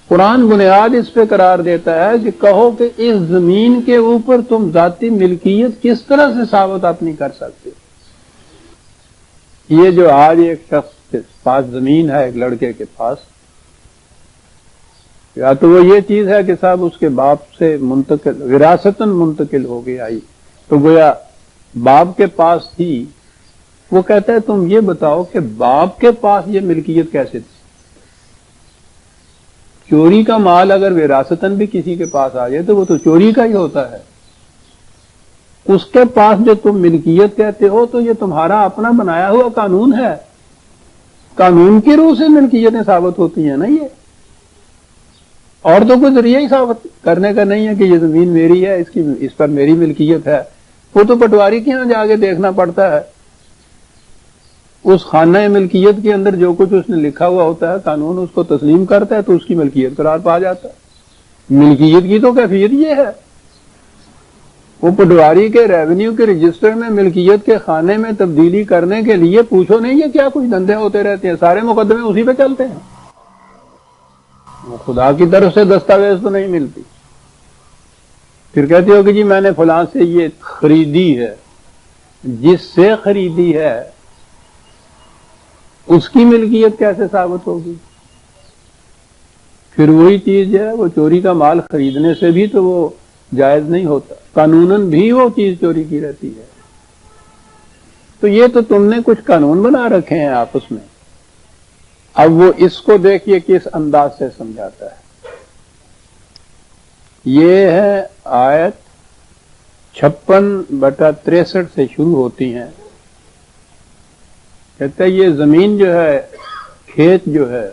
قرآن بنیاد اس پہ قرار دیتا ہے کہ کہو کہ اس زمین کے اوپر تم ذاتی ملکیت کس طرح سے ثابت اپنی کر سکتے ہو۔ یہ جو آج ایک شخص کے پاس زمین ہے، ایک لڑکے کے پاس، یا تو وہ یہ چیز ہے کہ صاحب اس کے باپ سے منتقل، وراثتاً منتقل ہو گئی آئی، تو گویا باپ کے پاس تھی۔ وہ کہتا ہے تم یہ بتاؤ کہ باپ کے پاس یہ ملکیت کیسے تھی؟ چوری کا مال اگر وراثتاً بھی کسی کے پاس آ جائے تو وہ تو چوری کا ہی ہوتا ہے. اس کے پاس جو تم ملکیت کہتے ہو تو یہ تمہارا اپنا بنایا ہوا قانون ہے. قانون کی روح سے ملکیتیں ثابت ہوتی ہیں نا یہ. اور تو کوئی ذریعہ ہی ثابت کرنے کا نہیں ہے کہ یہ زمین میری ہے، اس پر میری ملکیت ہے. وہ تو پٹواری کے یہاں جا کے دیکھنا پڑتا ہے. اس خانہ ملکیت کے اندر جو کچھ اس نے لکھا ہوا ہوتا ہے قانون اس کو تسلیم کرتا ہے تو اس کی ملکیت قرار پا جاتا ہے. ملکیت کی تو کیفیت یہ ہے. وہ پٹواری کے ریونیو کے رجسٹر میں ملکیت کے خانے میں تبدیلی کرنے کے لیے پوچھو نہیں یہ کیا کچھ دھندے ہوتے رہتے ہیں، سارے مقدمے اسی پہ چلتے ہیں. وہ خدا کی طرف سے دستاویز تو نہیں ملتی. پھر کہتے ہو کہ جی میں نے فلاں سے یہ خریدی ہے. جس سے خریدی ہے اس کی ملکیت کیسے ثابت ہوگی؟ پھر وہی چیز ہے، وہ چوری کا مال خریدنے سے بھی تو وہ جائز نہیں ہوتا، قانوناً بھی وہ چیز چوری کی رہتی ہے. تو یہ تو تم نے کچھ قانون بنا رکھے ہیں آپس میں. اب وہ اس کو دیکھیے کس انداز سے سمجھاتا ہے. یہ ہے آیت 56/63 سے شروع ہوتی ہیں. کہتا ہے یہ زمین جو ہے، کھیت جو ہے،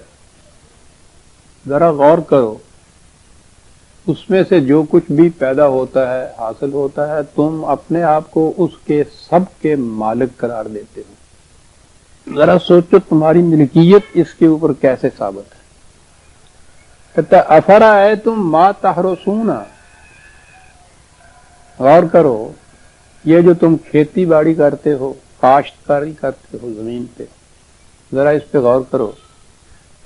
ذرا غور کرو، اس میں سے جو کچھ بھی پیدا ہوتا ہے، حاصل ہوتا ہے، تم اپنے آپ کو اس کے سب کے مالک قرار دیتے ہو. ذرا سوچو تمہاری ملکیت اس کے اوپر کیسے ثابت ہے. کہتا ہے افرأیتم ما تحرثون، غور کرو یہ جو تم کھیتی باڑی کرتے ہو، کاشتکاری کرتے ہو زمین پہ، ذرا اس پہ غور کرو.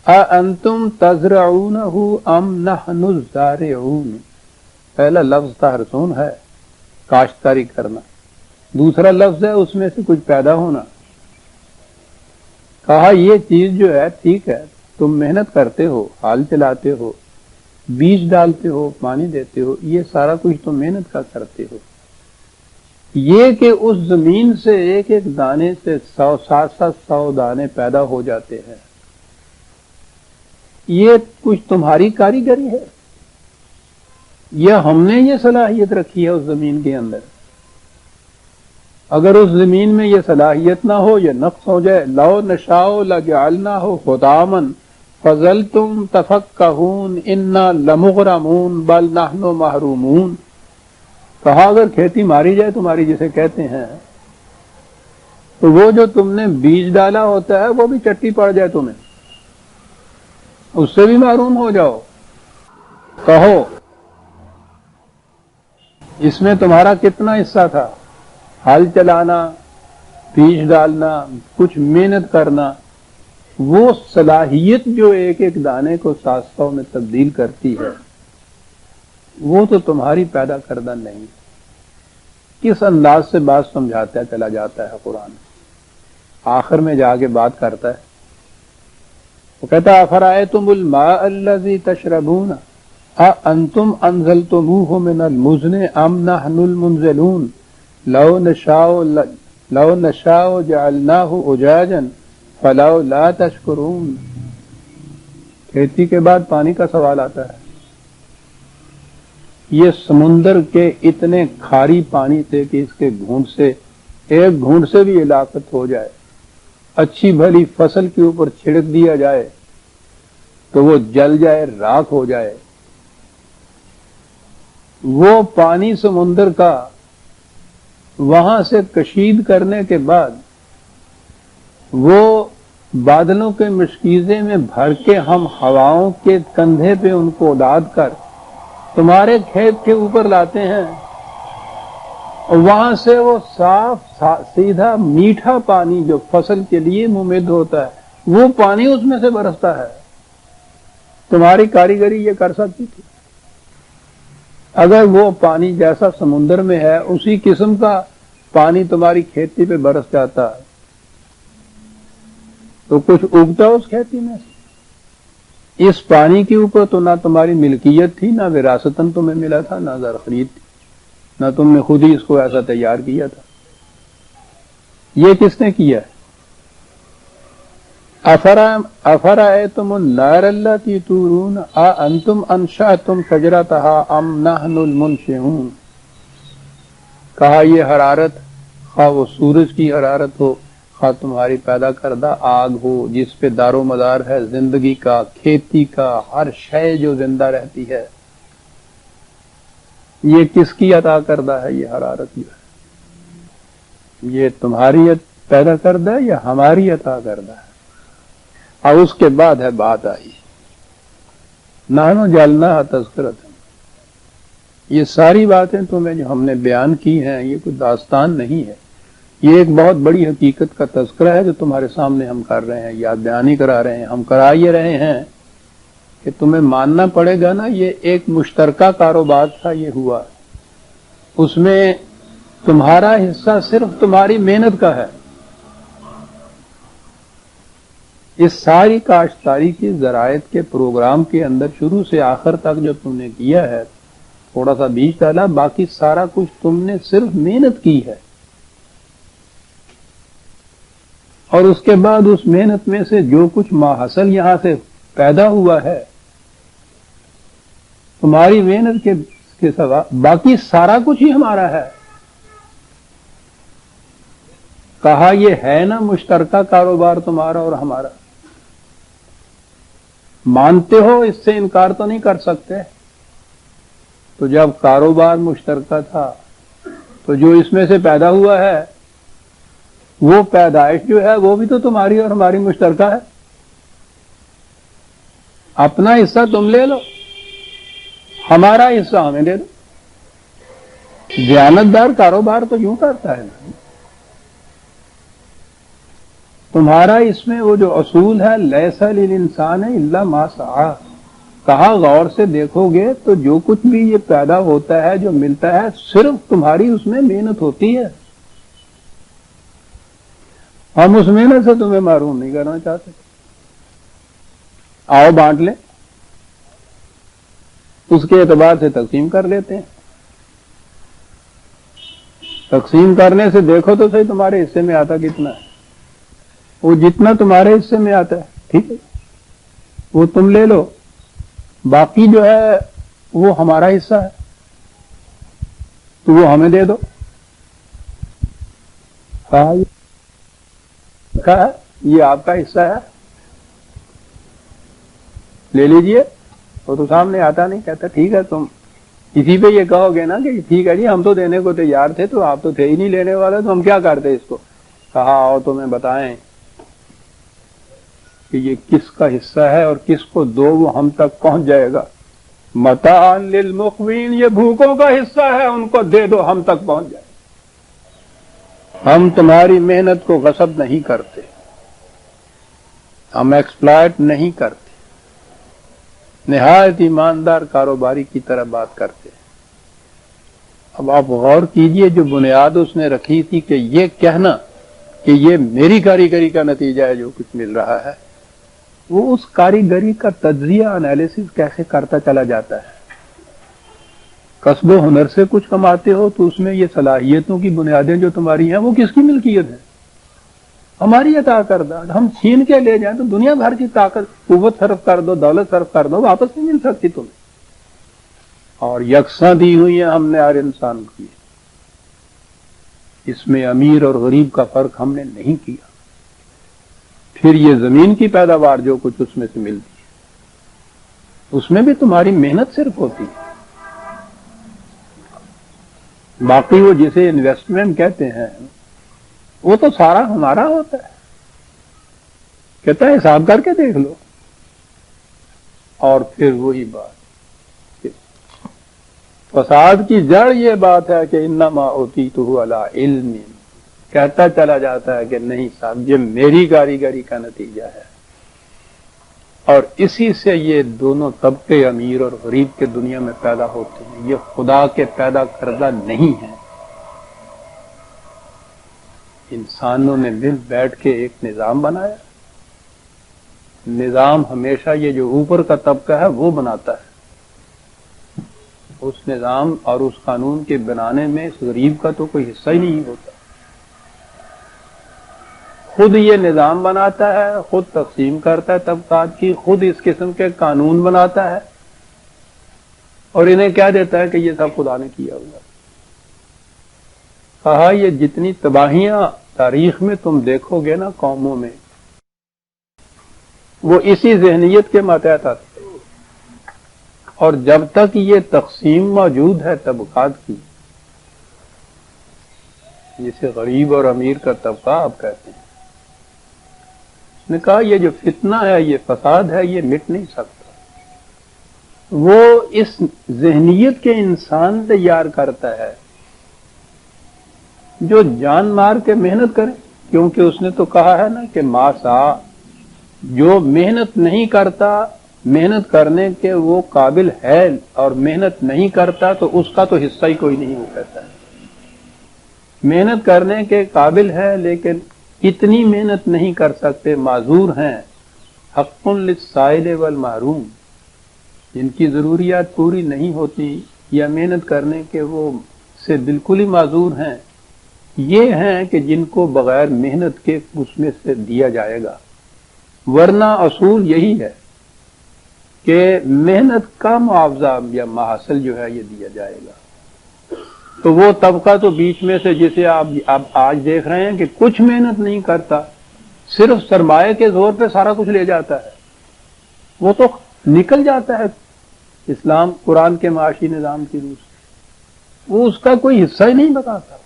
اَأَنتُمْ تَزْرَعُونَهُ أَمْ نَحْنُ الزَّارِعُونَ. پہلا لفظ تحرثون ہے، کاشتکاری کرنا. دوسرا لفظ ہے اس میں سے کچھ پیدا ہونا. کہا یہ چیز جو ہے ٹھیک ہے، تم محنت کرتے ہو، ہال چلاتے ہو، بیج ڈالتے ہو، پانی دیتے ہو، یہ سارا کچھ تم محنت کا کرتے ہو. یہ کہ اس زمین سے ایک ایک دانے سے 100 دانے پیدا ہو جاتے ہیں، یہ کچھ تمہاری کاریگری ہے یا ہم نے یہ صلاحیت رکھی ہے اس زمین کے اندر؟ اگر اس زمین میں یہ صلاحیت نہ ہو، یہ نقص ہو جائے. لو نشاء لجعلناہ حطاما فظلتم تفکہون انا لمغرمون بل نحن محرومون. کہا اگر کھیتی ماری جائے تمہاری جسے کہتے ہیں، تو وہ جو تم نے بیج ڈالا ہوتا ہے وہ بھی چٹی پڑ جائے تمہیں، اس سے بھی محروم ہو جاؤ. کہو اس میں تمہارا کتنا حصہ تھا؟ ہل چلانا، بیج ڈالنا، کچھ محنت کرنا. وہ صلاحیت جو ایک ایک دانے کو 700 میں تبدیل کرتی ہے وہ تو تمہاری پیدا کردہ نہیں. کس انداز سے بات سمجھاتا چلا جاتا ہے قرآن. آخر میں جا کے بات کرتا ہے، وہ کہتا ہے افرأیتم الماء الذی تشربون اانتم انزلتموہ من المزن ام نحن المنزلون لو نشاء جعلناہ اجاجا فلولا تشکرون. کھیتی کے بعد پانی کا سوال آتا ہے. یہ سمندر کے اتنے کھاری پانی تھے کہ اس کے گھونٹ سے، ایک گھونٹ سے بھی ہلاکت ہو جائے، اچھی بھلی فصل کے اوپر چھڑک دیا جائے تو وہ جل جائے، راکھ ہو جائے. وہ پانی سمندر کا وہاں سے کشید کرنے کے بعد وہ بادلوں کے مشکیزے میں بھر کے ہم ہواؤں کے کندھے پہ ان کو اڑاد کر تمہارے کھیت کے اوپر لاتے ہیں، اور وہاں سے وہ صاف سیدھا میٹھا پانی جو فصل کے لیے ممد ہوتا ہے وہ پانی اس میں سے برستا ہے. تمہاری کاریگری یہ کر سکتی تھی؟ اگر وہ پانی جیسا سمندر میں ہے اسی قسم کا پانی تمہاری کھیتی پہ برس جاتا تو کچھ اگتا اس کھیتی میں سے. اس پانی کے اوپر تو نہ تمہاری ملکیت تھی، نہ وراثتاً تمہیں ملا تھا، نہ زر خرید تھی، نہ تم نے خود ہی اس کو ایسا تیار کیا تھا. یہ کس نے کیا ہے؟ افرأیتم النار التی تورون اانتم انشأتم شجرتها ام نحن المنشئون. کہا یہ حرارت خواہ وہ سورج کی حرارت ہو، خواہ تمہاری پیدا کردہ آگ ہو جس پہ دار و مدار ہے زندگی کا، کھیتی کا، ہر شے جو زندہ رہتی ہے، یہ کس کی عطا کردہ ہے؟ یہ حرارت جو ہے یہ تمہاری پیدا کردہ ہے یا ہماری عطا کردہ ہے؟ اور اس کے بعد ہے بات آئی نحنو جعلناھا تذکرۃ. یہ ساری باتیں تمہیں جو ہم نے بیان کی ہیں یہ کوئی داستان نہیں ہے، یہ ایک بہت بڑی حقیقت کا تذکرہ ہے جو تمہارے سامنے ہم کر رہے ہیں، یاد دہانی کرا رہے ہیں. ہم کرا یہ رہے ہیں کہ تمہیں ماننا پڑے گا نا، یہ ایک مشترکہ کاروبار تھا، یہ ہوا، اس میں تمہارا حصہ صرف تمہاری محنت کا ہے. اس ساری کاشتکاری کی زراعت کے پروگرام کے اندر شروع سے آخر تک جو تم نے کیا ہے، تھوڑا سا بیج ڈالا، باقی سارا کچھ تم نے صرف محنت کی ہے. اور اس کے بعد اس محنت میں سے جو کچھ ماحصل یہاں سے پیدا ہوا ہے تمہاری محنت کے سوا، باقی سارا کچھ ہی ہمارا ہے. کہا یہ ہے نا مشترکہ کاروبار تمہارا اور ہمارا. مانتے ہو، اس سے انکار تو نہیں کر سکتے. تو جب کاروبار مشترکہ تھا تو جو اس میں سے پیدا ہوا ہے وہ پیدائش جو ہے وہ بھی تو تمہاری اور ہماری مشترکہ ہے. اپنا حصہ تم لے لو، ہمارا حصہ ہمیں دے دو. دیانتدار کاروبار تو یوں کرتا ہے نا. تمہارا اس میں وہ جو اصول ہے لیس للانسان الا ما سعی، کہا غور سے دیکھو گے تو جو کچھ بھی یہ پیدا ہوتا ہے، جو ملتا ہے، صرف تمہاری اس میں محنت ہوتی ہے. ہم اس محنت سے تمہیں محروم نہیں کرنا چاہتے. آؤ بانٹ لیں، اس کے اعتبار سے تقسیم کر لیتے ہیں. تقسیم کرنے سے دیکھو تو صحیح تمہارے حصے میں آتا کتنا ہے. وہ جتنا تمہارے حصے میں آتا ہے ٹھیک ہے، وہ تم لے لو، باقی جو ہے وہ ہمارا حصہ ہے تو وہ ہمیں دے دو. یہ آپ کا حصہ ہے، لے لیجئے. وہ تو سامنے آتا نہیں، کہتا ٹھیک ہے. تم اسی پہ یہ کہو گے نا کہ ٹھیک ہے جی ہم تو دینے کو تیار تھے، تو آپ تو تھے ہی نہیں لینے والے، تو ہم کیا کرتے اس کو. کہا اور تمہیں بتائیں کہ یہ کس کا حصہ ہے اور کس کو دو، وہ ہم تک پہنچ جائے گا. متاع للمقوین، یہ بھوکوں کا حصہ ہے، ان کو دے دو، ہم تک پہنچ جائے. ہم تمہاری محنت کو غصب نہیں کرتے، ہم ایکسپلائٹ نہیں کرتے، نہایت ایماندار کاروباری کی طرح بات کرتے. اب آپ غور کیجئے، جو بنیاد اس نے رکھی تھی کہ یہ کہنا کہ یہ میری کاریگری کا نتیجہ ہے جو کچھ مل رہا ہے، وہ اس کاریگری کا تجزیہ انالیسس کیسے کرتا چلا جاتا ہے. کسب و ہنر سے کچھ کماتے ہو تو اس میں یہ صلاحیتوں کی بنیادیں جو تمہاری ہیں وہ کس کی ملکیت ہے؟ ہماری عطا کردہ. ہم چھین کے لے جائیں تو دنیا بھر کی طاقت، قوت صرف کر دو، دولت صرف کر دو، واپس نہیں مل سکتی تمہیں. اور یکساں دی ہوئی ہیں ہم نے ہر انسان کی، اس میں امیر اور غریب کا فرق ہم نے نہیں کیا. پھر یہ زمین کی پیداوار جو کچھ اس میں سے ملتی ہے اس میں بھی تمہاری محنت صرف ہوتی ہے. باقی وہ جسے انویسٹمنٹ کہتے ہیں وہ تو سارا ہمارا ہوتا ہے. کہتا ہے حساب کر کے دیکھ لو. اور پھر وہی بات، فساد کی جڑ یہ بات ہے کہ انما اوتیتہ علی علم، کہتا چلا جاتا ہے کہ نہیں صاحب یہ میری کاریگری کا نتیجہ ہے. اور اسی سے یہ دونوں طبقے امیر اور غریب کے دنیا میں پیدا ہوتے ہیں. یہ خدا کے پیدا کردہ نہیں ہیں. انسانوں نے مل بیٹھ کے ایک نظام بنایا. نظام ہمیشہ یہ جو اوپر کا طبقہ ہے وہ بناتا ہے. اس نظام اور اس قانون کے بنانے میں اس غریب کا تو کوئی حصہ ہی نہیں ہوتا. خود یہ نظام بناتا ہے، خود تقسیم کرتا ہے طبقات کی، خود اس قسم کے قانون بناتا ہے، اور انہیں کہہ دیتا ہے کہ یہ سب خدا نے کیا ہوا۔ کہا یہ جتنی تباہیاں تاریخ میں تم دیکھو گے نا قوموں میں، وہ اسی ذہنیت کے ماتحت آتی ہے، اور جب تک یہ تقسیم موجود ہے طبقات کی، جسے غریب اور امیر کا طبقہ آپ کہتے ہیں، اس نے کہا یہ جو فتنہ ہے، یہ فساد ہے، یہ مٹ نہیں سکتا۔ وہ اس ذہنیت کے انسان تیار کرتا ہے جو جان مار کے محنت کرے، کیونکہ اس نے تو کہا ہے نا کہ ماسا، جو محنت نہیں کرتا، محنت کرنے کے وہ قابل ہے اور محنت نہیں کرتا تو اس کا تو حصہ ہی کوئی نہیں، وہ کہتا ہے محنت کرنے کے قابل ہے لیکن اتنی محنت نہیں کر سکتے، معذور ہیں۔ حق للسائل والمحروم، جن کی ضروریات پوری نہیں ہوتی یا محنت کرنے کے وہ سے بالکل ہی معذور ہیں، یہ ہیں کہ جن کو بغیر محنت کے اس میں سے دیا جائے گا، ورنہ اصول یہی ہے کہ محنت کا معاوضہ یا محاصل جو ہے یہ دیا جائے گا۔ تو وہ طبقہ تو بیچ میں سے جسے آپ آج دیکھ رہے ہیں کہ کچھ محنت نہیں کرتا، صرف سرمایہ کے زور پہ سارا کچھ لے جاتا ہے، وہ تو نکل جاتا ہے اسلام قرآن کے معاشی نظام کی روح سے، وہ اس کا کوئی حصہ ہی نہیں بتاتا۔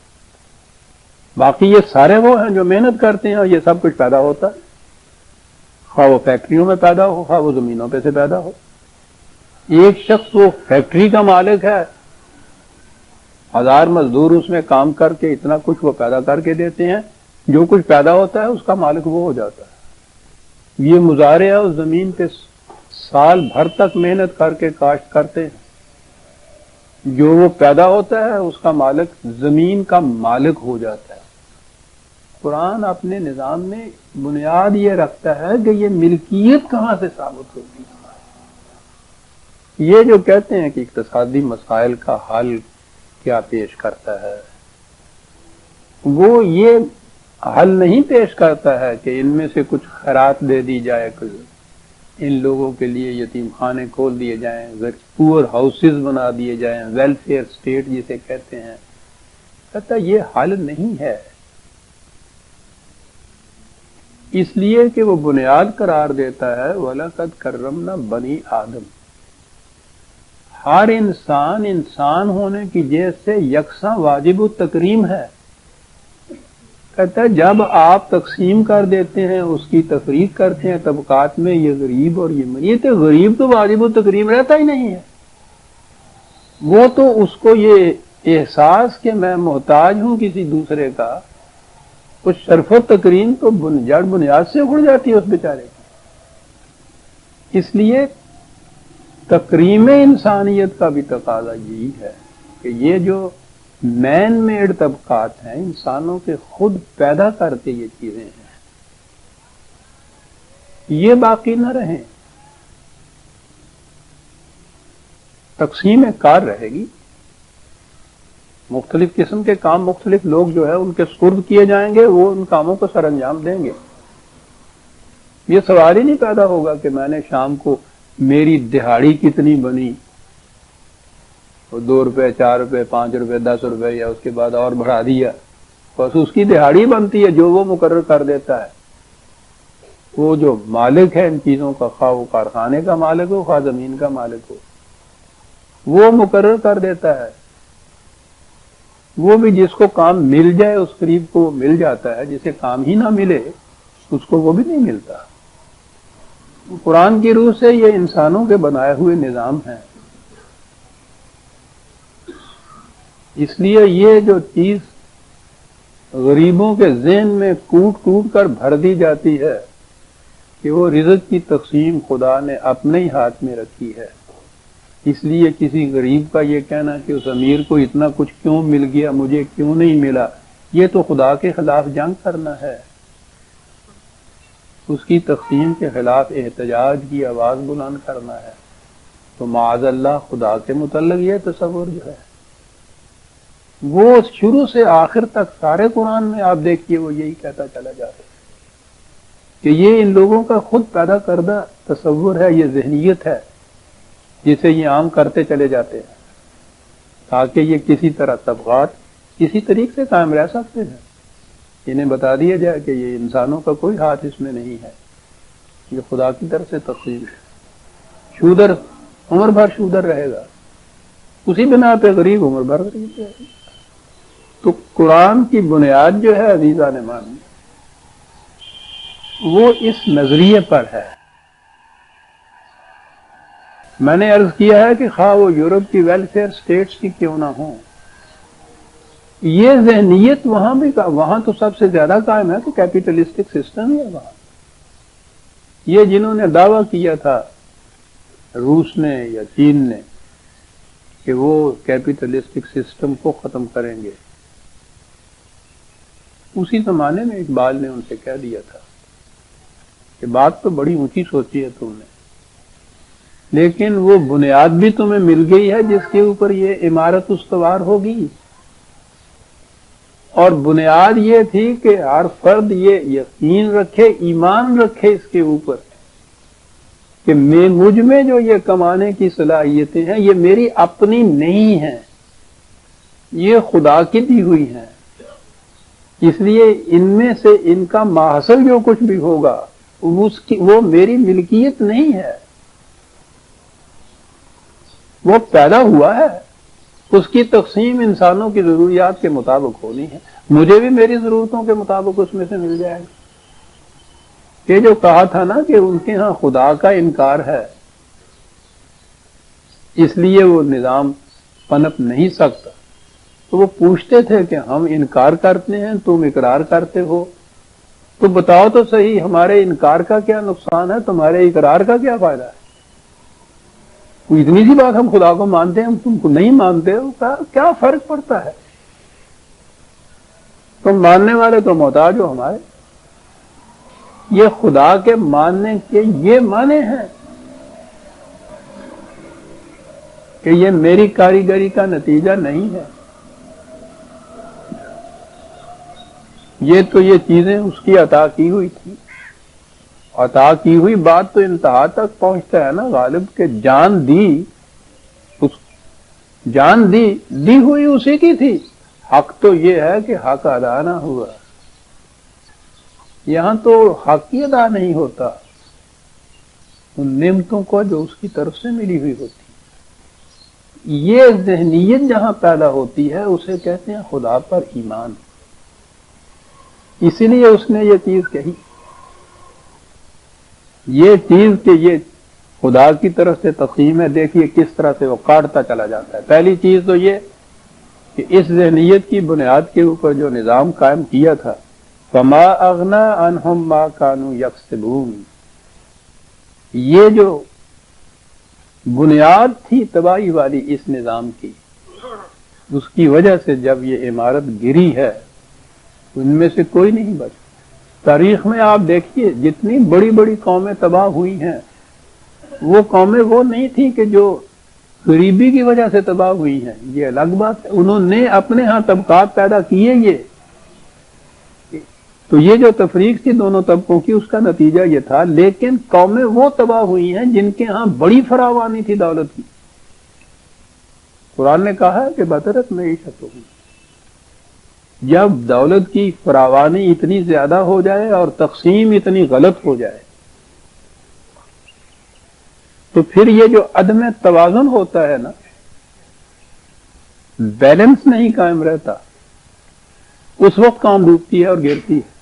باقی یہ سارے وہ ہیں جو محنت کرتے ہیں اور یہ سب کچھ پیدا ہوتا ہے، خواہ وہ فیکٹریوں میں پیدا ہو، خواہ وہ زمینوں پہ سے پیدا ہو۔ ایک شخص وہ فیکٹری کا مالک ہے، 1000 مزدور اس میں کام کر کے اتنا کچھ وہ پیدا کر کے دیتے ہیں، جو کچھ پیدا ہوتا ہے اس کا مالک وہ ہو جاتا ہے۔ یہ مزارع اس زمین پہ سال بھر تک محنت کر کے کاشت کرتے ہیں، جو وہ پیدا ہوتا ہے اس کا مالک زمین کا مالک ہو جاتا ہے۔ قرآن اپنے نظام میں بنیاد یہ رکھتا ہے کہ یہ ملکیت کہاں سے ثابت ہوتی ہے۔ یہ جو کہتے ہیں کہ اقتصادی مسائل کا حل کیا پیش کرتا ہے، وہ یہ حل نہیں پیش کرتا ہے کہ ان میں سے کچھ خیرات دے دی جائے، ان لوگوں کے لیے یتیم خانے کھول دیے جائیں، پور ہاؤسز بنا دیے جائیں، ویلفیئر اسٹیٹ جسے کہتے ہیں، کہتا یہ حل نہیں ہے، اس لیے کہ وہ بنیاد قرار دیتا ہے وَلَقَدْ كَرَّمْنَا بَنِي آدم، ہر انسان انسان ہونے کی جہت سے یکساں واجب التکریم ہے۔ کہتا ہے جب آپ تقسیم کر دیتے ہیں، اس کی تفریق کرتے ہیں طبقات میں، یہ غریب اور یہ امیر، تو غریب تو واجب التکریم رہتا ہی نہیں ہے، وہ تو اس کو یہ احساس کہ میں محتاج ہوں کسی دوسرے کا، کچھ شرف و تکریم تو جڑ بنیاد سے اکھڑ جاتی ہے اس بیچارے کی۔ اس لیے تکریم انسانیت کا بھی تقاضا یہی ہے کہ یہ جو مین میڈ طبقات ہیں، انسانوں کے خود پیدا کرتے یہ چیزیں ہیں، یہ باقی نہ رہیں، تقسیم کار رہے گی، مختلف قسم کے کام مختلف لوگ جو ہے ان کے سپرد کیے جائیں گے، وہ ان کاموں کو سر انجام دیں گے۔ یہ سوال ہی نہیں پیدا ہوگا کہ میں نے شام کو میری دہاڑی کتنی بنی، 2 روپے 4 روپے 5 روپے 10 روپے، یا اس کے بعد اور بڑھا دیا، بس اس کی دہاڑی بنتی ہے جو وہ مقرر کر دیتا ہے۔ وہ جو مالک ہے ان چیزوں کا، خواہ وہ کارخانے کا مالک ہو، خواہ زمین کا مالک ہو، وہ مقرر کر دیتا ہے۔ وہ بھی جس کو کام مل جائے اس قریب کو مل جاتا ہے، جسے کام ہی نہ ملے اس کو وہ بھی نہیں ملتا۔ قرآن کی روح سے یہ انسانوں کے بنائے ہوئے نظام ہیں، اس لیے یہ جو چیز غریبوں کے ذہن میں کوٹ کوٹ کر بھر دی جاتی ہے کہ وہ رزق کی تقسیم خدا نے اپنے ہی ہاتھ میں رکھی ہے، اس لیے کسی غریب کا یہ کہنا کہ اس امیر کو اتنا کچھ کیوں مل گیا مجھے کیوں نہیں ملا، یہ تو خدا کے خلاف جنگ کرنا ہے، اس کی تقسیم کے خلاف احتجاج کی آواز بلند کرنا ہے۔ تو معاذ اللہ خدا کے متعلق یہ تصور جو ہے وہ شروع سے آخر تک سارے قرآن میں آپ دیکھیے وہ یہی کہتا چلا جاتا ہے۔ کہ یہ ان لوگوں کا خود پیدا کردہ تصور ہے، یہ ذہنیت ہے جسے یہ عام کرتے چلے جاتے ہیں تاکہ یہ کسی طرح طبقات کسی طریقے سے قائم رہ سکتے ہیں. انہیں بتا دیا جائے کہ یہ انسانوں کا کوئی ہاتھ اس میں نہیں ہے، یہ خدا کی طرف سے تقسیم ہے. شودر عمر بھر شودر رہے گا، اسی بنا پہ غریب عمر بھر غریب رہے گا. تو قرآن کی بنیاد جو ہے عزیزان مان وہ اس نظریے پر ہے. میں نے عرض کیا ہے کہ خواہ وہ یورپ کی ویلفیئر سٹیٹس کی کیوں نہ ہوں، یہ ذہنیت وہاں تو سب سے زیادہ قائم ہے کہ کیپیٹلسٹک سسٹم ہی ہے وہاں. یہ جنہوں نے دعویٰ کیا تھا روس نے یا چین نے کہ وہ کیپیٹلسٹک سسٹم کو ختم کریں گے، اسی زمانے میں اقبال نے ان سے کہہ دیا تھا کہ بات تو بڑی اونچی سوچی ہے تم نے، لیکن وہ بنیاد بھی تمہیں مل گئی ہے جس کے اوپر یہ عمارت استوار ہوگی. اور بنیاد یہ تھی کہ ہر فرد یہ یقین رکھے، ایمان رکھے اس کے اوپر کہ مجھ میں جو یہ کمانے کی صلاحیتیں ہیں یہ میری اپنی نہیں ہیں، یہ خدا کی دی ہوئی ہیں. اس لیے ان میں سے ان کا ماحصل جو کچھ بھی ہوگا وہ میری ملکیت نہیں ہے، وہ پیدا ہوا ہے، اس کی تقسیم انسانوں کی ضروریات کے مطابق ہونی ہے. مجھے بھی میری ضرورتوں کے مطابق اس میں سے مل جائے گا. یہ جو کہا تھا نا کہ ان کے ہاں خدا کا انکار ہے اس لیے وہ نظام پنپ نہیں سکتا، تو وہ پوچھتے تھے کہ ہم انکار کرتے ہیں تم اقرار کرتے ہو، تو بتاؤ تو صحیح ہمارے انکار کا کیا نقصان ہے، تمہارے اقرار کا کیا فائدہ ہے. کوئی اتنی سی بات ہم خدا کو مانتے ہیں ہم تم کو نہیں مانتے ہو، کیا فرق پڑتا ہے، تم ماننے والے تو محتاج ہو ہمارے. یہ خدا کے ماننے کے یہ معنی ہیں کہ یہ میری کاریگری کا نتیجہ نہیں ہے، یہ تو یہ چیزیں اس کی عطا کی ہوئی تھی. عطا کی ہوئی بات تو انتہا تک پہنچتا ہے نا غالب، کہ جان دی ہوئی اسی کی تھی. حق تو یہ ہے کہ حق ادا نہ ہوا، یہاں تو حق ہی ادا نہیں ہوتا ان نعمتوں کو جو اس کی طرف سے ملی ہوئی ہوتی. یہ ذہنیت جہاں پیدا ہوتی ہے اسے کہتے ہیں خدا پر ایمان. اسی لیے اس نے یہ چیز کہی، یہ چیز کہ یہ خدا کی طرف سے تقسیم ہے. دیکھیے کس طرح سے وہ کاٹتا چلا جاتا ہے. پہلی چیز تو یہ کہ اس ذہنیت کی بنیاد کے اوپر جو نظام قائم کیا تھا، فما اغنا عنہم ما کانوا یکسبون، یہ جو بنیاد تھی تباہی والی اس نظام کی، اس کی وجہ سے جب یہ عمارت گری ہے ان میں سے کوئی نہیں بچا. تاریخ میں آپ دیکھیے جتنی بڑی بڑی قومیں تباہ ہوئی ہیں وہ قومیں وہ نہیں تھیں کہ جو غریبی کی وجہ سے تباہ ہوئی ہیں، یہ الگ بات ہے. انہوں نے اپنے ہاں طبقات پیدا کیے، یہ تو یہ جو تفریق تھی دونوں طبقوں کی اس کا نتیجہ یہ تھا. لیکن قومیں وہ تباہ ہوئی ہیں جن کے ہاں بڑی فراوانی تھی دولت کی. قرآن نے کہا ہے کہ بطرت معیشت ہوگی. جب دولت کی فراوانی اتنی زیادہ ہو جائے اور تقسیم اتنی غلط ہو جائے تو پھر یہ جو عدم توازن ہوتا ہے نا، بیلنس نہیں قائم رہتا، اس وقت کام ڈوبتی ہے اور گرتی ہے.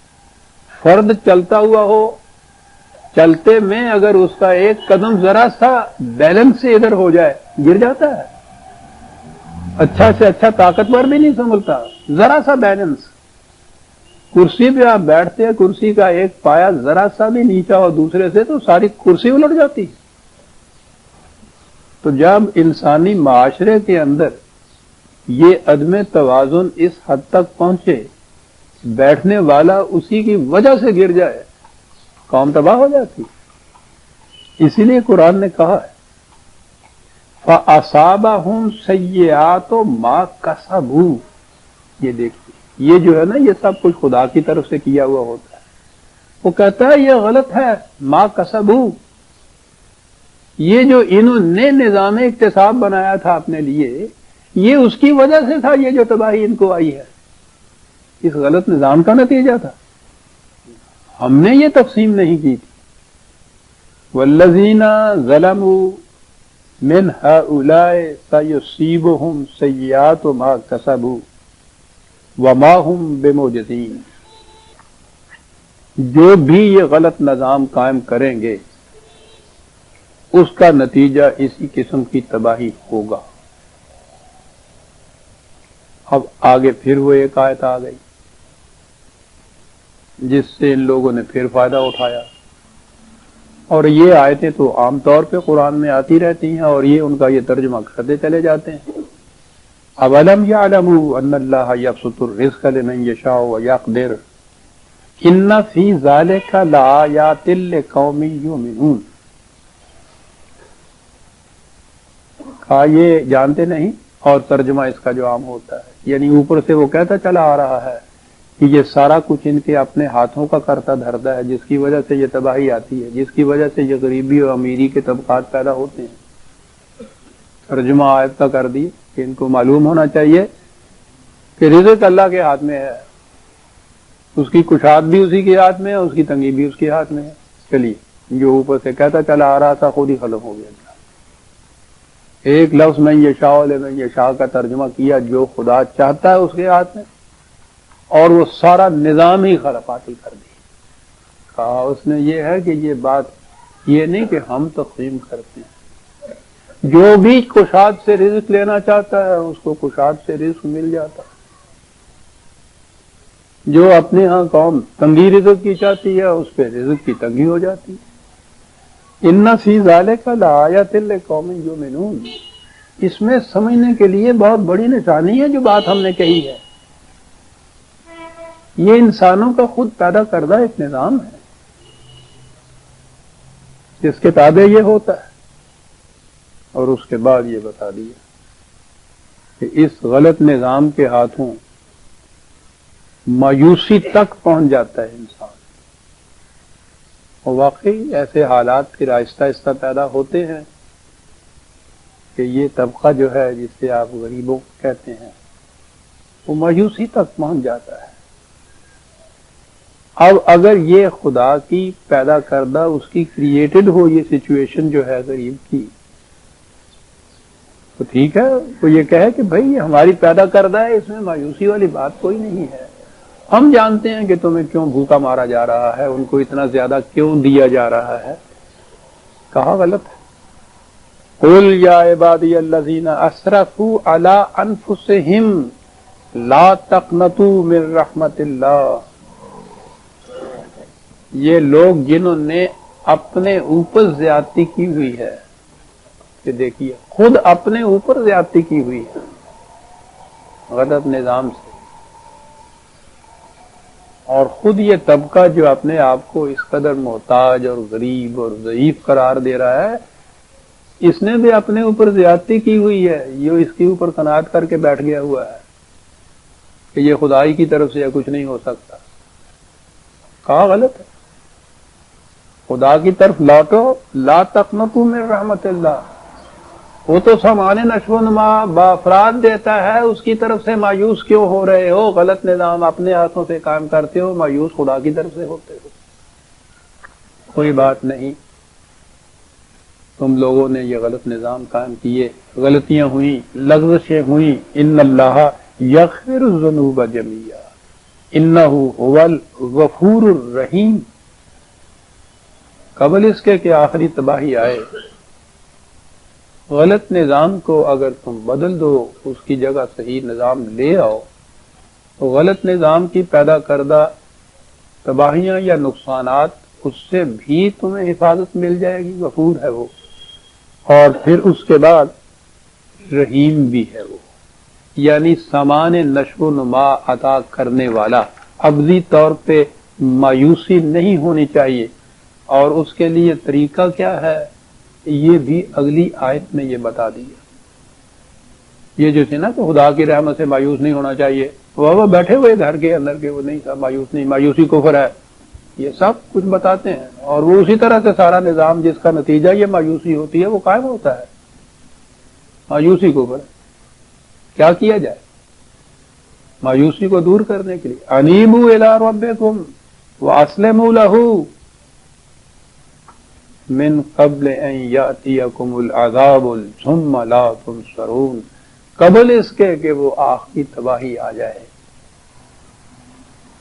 فرد چلتا ہوا ہو، چلتے میں اگر اس کا ایک قدم ذرا سا بیلنس سے ادھر ہو جائے گر جاتا ہے. اچھا سے اچھا طاقتور بھی نہیں سنبھلتا، ذرا سا بیلنس. کرسی پہ آپ بیٹھتے ہیں، کرسی کا ایک پایا ذرا سا بھی نیچا ہو دوسرے سے تو ساری کرسی الٹ جاتی. تو جب انسانی معاشرے کے اندر یہ عدم توازن اس حد تک پہنچے بیٹھنے والا اسی کی وجہ سے گر جائے قوم تباہ ہو جاتی. اسی لیے قرآن نے کہا ہے فَأَصَابَهُمْ سَيِّئَاتُ مَا كَسَبُوا. یہ دیکھیے یہ جو ہے نا یہ سب کچھ خدا کی طرف سے کیا ہوا ہوتا ہے. وہ کہتا ہے یہ غلط ہے، ما کسبو، یہ جو انہوں نے نظام اقتصاد بنایا تھا اپنے لیے، یہ اس کی وجہ سے تھا، یہ جو تباہی ان کو آئی ہے اس غلط نظام کا نتیجہ تھا، ہم نے یہ تقسیم نہیں کی تھی۔ والذین ظلموا من هؤلاء سیصیبهم سیئات ما کسبوا وما هم بمعجزین، جو بھی یہ غلط نظام قائم کریں گے اس کا نتیجہ اسی قسم کی تباہی ہوگا۔ اب آگے پھر وہ ایک آیت آ گئی جس سے ان لوگوں نے پھر فائدہ اٹھایا، اور یہ آیتیں تو عام طور پہ قرآن میں آتی رہتی ہیں اور یہ ان کا یہ ترجمہ کرتے چلے جاتے ہیں۔ اولم یعلموا ان اللہ یبسط الرزق لمن یشاء ویقدر ان فی ذلک لآیات لقوم یؤمنون، کہا یہ جانتے نہیں، اور ترجمہ اس کا جو عام ہوتا ہے، یعنی اوپر سے وہ کہتا چلا آ رہا ہے کہ یہ سارا کچھ ان کے اپنے ہاتھوں کا کرتا دھرتا ہے، جس کی وجہ سے یہ تباہی آتی ہے، جس کی وجہ سے یہ غریبی اور امیری کے طبقات پیدا ہوتے ہیں۔ ترجمہ آیت کا کر دی کہ ان کو معلوم ہونا چاہیے کہ رزق اللہ کے ہاتھ میں ہے، اس کی کشاد بھی اسی کے ہاتھ میں ہے، اس کی تنگی بھی اس کے ہاتھ میں ہے۔ چلیے جو اوپر سے کہتا چلا آ رہا تھا خود ہی ختم ہو گیا۔ ایک لفظ میں یشاء لمن یشاء کا ترجمہ کیا، جو خدا چاہتا ہے اس کے ہاتھ میں، اور وہ سارا نظام ہی خرافاتی کر دی۔ کہا اس نے یہ ہے کہ یہ بات یہ نہیں کہ ہم تقسیم کرتے ہیں، جو بھی کشاد سے رزق لینا چاہتا ہے اس کو کشاد سے رزق مل جاتا ہے، جو اپنے ہاں قوم تنگی رزق کی چاہتی ہے اس پہ رزق کی تنگی ہو جاتی ہے۔ ان فی ذلک لآیات لقوم یؤمنون، اس میں سمجھنے کے لیے بہت بڑی نشانی ہے جو بات ہم نے کہی ہے۔ یہ انسانوں کا خود پیدا کردہ ایک نظام ہے جس کے تابع یہ ہوتا ہے، اور اس کے بعد یہ بتا دیا کہ اس غلط نظام کے ہاتھوں مایوسی تک پہنچ جاتا ہے انسان، اور واقعی ایسے حالات پھر آہستہ آہستہ پیدا ہوتے ہیں کہ یہ طبقہ جو ہے جس سے آپ غریبوں کہتے ہیں وہ مایوسی تک پہنچ جاتا ہے۔ اب اگر یہ خدا کی پیدا کردہ اس کی کریٹڈ ہو یہ سچویشن جو ہے غریب کی، تو ٹھیک ہے، وہ یہ کہے کہ بھائی یہ ہماری پیدا کردہ ہے، اس میں مایوسی والی بات کوئی نہیں ہے، ہم جانتے ہیں کہ تمہیں کیوں بھوکا مارا جا رہا ہے، ان کو اتنا زیادہ کیوں دیا جا رہا ہے۔ کہا غلط ہے۔ قل یا عبادی الذین اسرفوا علی انفسہم لا تقنطوا من رحمت اللہ، یہ لوگ جنہوں نے اپنے اوپر زیادتی کی ہوئی ہے، کہ دیکھیے خود اپنے اوپر زیادتی کی ہوئی ہے غلط نظام سے، اور خود یہ طبقہ جو اپنے آپ کو اس قدر محتاج اور غریب اور ضعیف قرار دے رہا ہے، اس نے بھی اپنے اوپر زیادتی کی ہوئی ہے، یہ اس کے اوپر قناعت کر کے بیٹھ گیا ہوا ہے کہ یہ خدائی کی طرف سے یا کچھ نہیں ہو سکتا۔ کہا غلط ہے، خدا کی طرف لوٹو، لا تقنطوا من رحمت اللہ، وہ تو سامان نشو و نما بافراد دیتا ہے، اس کی طرف سے مایوس کیوں ہو رہے ہو؟ غلط نظام اپنے ہاتھوں سے قائم کرتے ہو، مایوس خدا کی طرف سے ہوتے ہو۔ کوئی بات نہیں، تم لوگوں نے یہ غلط نظام قائم کیے، غلطیاں ہوئیں، لغزشیں ہوئیں، ان اللہ یغفر الذنوب جميعا انہ هو الغفور الرحیم۔ قبل اس کے کہ آخری تباہی آئے، غلط نظام کو اگر تم بدل دو، اس کی جگہ صحیح نظام لے آؤ، تو غلط نظام کی پیدا کردہ تباہیاں یا نقصانات اس سے بھی تمہیں حفاظت مل جائے گی، غفور ہے وہ، اور پھر اس کے بعد رحیم بھی ہے وہ، یعنی سامان نشو و نما عطا کرنے والا۔ ابدی طور پہ مایوسی نہیں ہونی چاہیے، اور اس کے لیے طریقہ کیا ہے یہ بھی اگلی آیت میں یہ بتا دیا۔ یہ جو تھے نا کہ خدا کی رحمت سے مایوس نہیں ہونا چاہیے، وہ بیٹھے ہوئے گھر کے اندر کے وہ نہیں تھا، مایوس نہیں، مایوسی کفر ہے، یہ سب کچھ بتاتے ہیں، اور وہ اسی طرح سے سارا نظام جس کا نتیجہ یہ مایوسی ہوتی ہے وہ قائم ہوتا ہے مایوسی کو۔ کیا کیا جائے مایوسی کو دور کرنے کے لیے؟ انیبوا الی ربکم واسلموا لہ من قبل ان یاتیکم العذاب ثم لا تنصرون، قبل اس کے کہ وہ آخری تباہی آ جائے،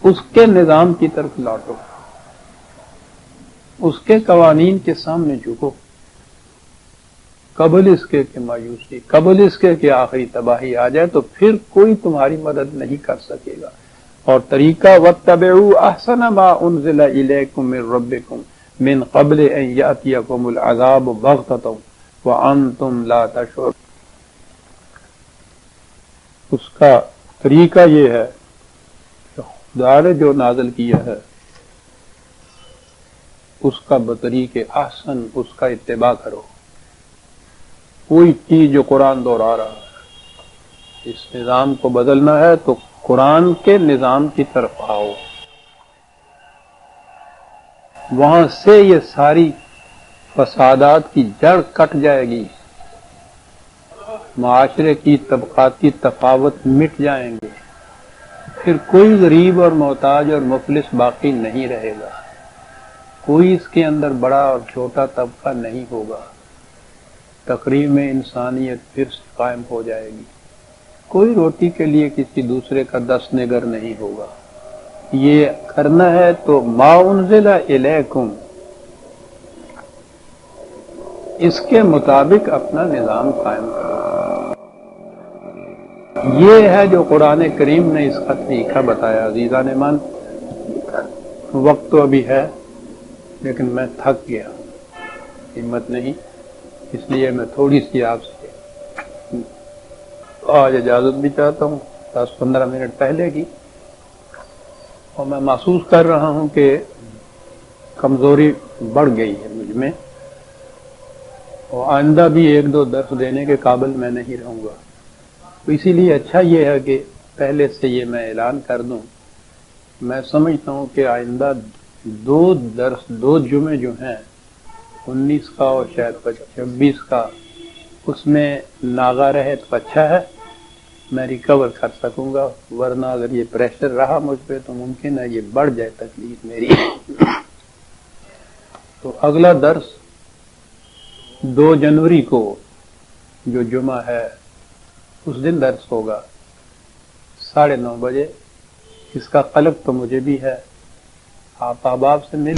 اس کے نظام کی طرف لوٹو، اس کے قوانین کے سامنے جھکو، قبل اس کے کہ مایوسی، قبل اس کے کہ آخری تباہی آ جائے، تو پھر کوئی تمہاری مدد نہیں کر سکے گا۔ اور طریقہ وَاتَّبِعُوا أَحْسَنَ مَا أُنزِلَ إِلَيْكُم مِّن رَّبِّكُم مِّن قَبْلِ أَن يَأْتِيَكُمُ الْعَذَابُ بَغْتَةً وَأَنتُمْ لَا تَشْعُرُونَ۔ اس کا طریقہ یہ ہے کہ خدا نے جو نازل کیا ہے اس کا بطریق احسن اس کا اتباع کرو۔ کوئی چیز جو قرآن دہرا رہا ہے، اس نظام کو بدلنا ہے تو قرآن کے نظام کی طرف آؤ، وہاں سے یہ ساری فسادات کی جڑ کٹ جائے گی، معاشرے کی طبقاتی تفاوت مٹ جائیں گے، پھر کوئی غریب اور محتاج اور مفلس باقی نہیں رہے گا، کوئی اس کے اندر بڑا اور چھوٹا طبقہ نہیں ہوگا، تقریم انسانیت پھر سے قائم ہو جائے گی، کوئی روٹی کے لیے کسی دوسرے کا دست نگر نہیں ہوگا۔ یہ کرنا ہے تو ما انزل الیکم، اس کے مطابق اپنا نظام قائم کرو۔ یہ ہے جو قرآن کریم نے اس کا طریقہ بتایا۔ عزیزان ایمان، وقت تو ابھی ہے لیکن میں تھک گیا، ہمت نہیں، اس لیے میں تھوڑی سی آپ سے آج اجازت بھی چاہتا ہوں 10-15 منٹ پہلے کی، اور میں محسوس کر رہا ہوں کہ کمزوری بڑھ گئی ہے مجھ میں، اور آئندہ بھی 1-2 درس دینے کے قابل میں نہیں رہوں گا، اسی لیے اچھا یہ ہے کہ پہلے سے یہ میں اعلان کر دوں۔ میں سمجھتا ہوں کہ آئندہ 2 جمعے جو ہیں، 19 کا اور شاید 26 کا، اس میں ناغا رہے تو اچھا ہے، میں ریکور کر سکوں گا، ورنہ اگر یہ پریشر رہا مجھ پہ تو ممکن ہے یہ بڑھ جائے تکلیف میری۔ تو اگلا درس 2 جنوری کو جو جمعہ ہے اس دن درس ہوگا 9:30 بجے۔ اس کا قلب تو مجھے بھی ہے، آپ احباب سے مل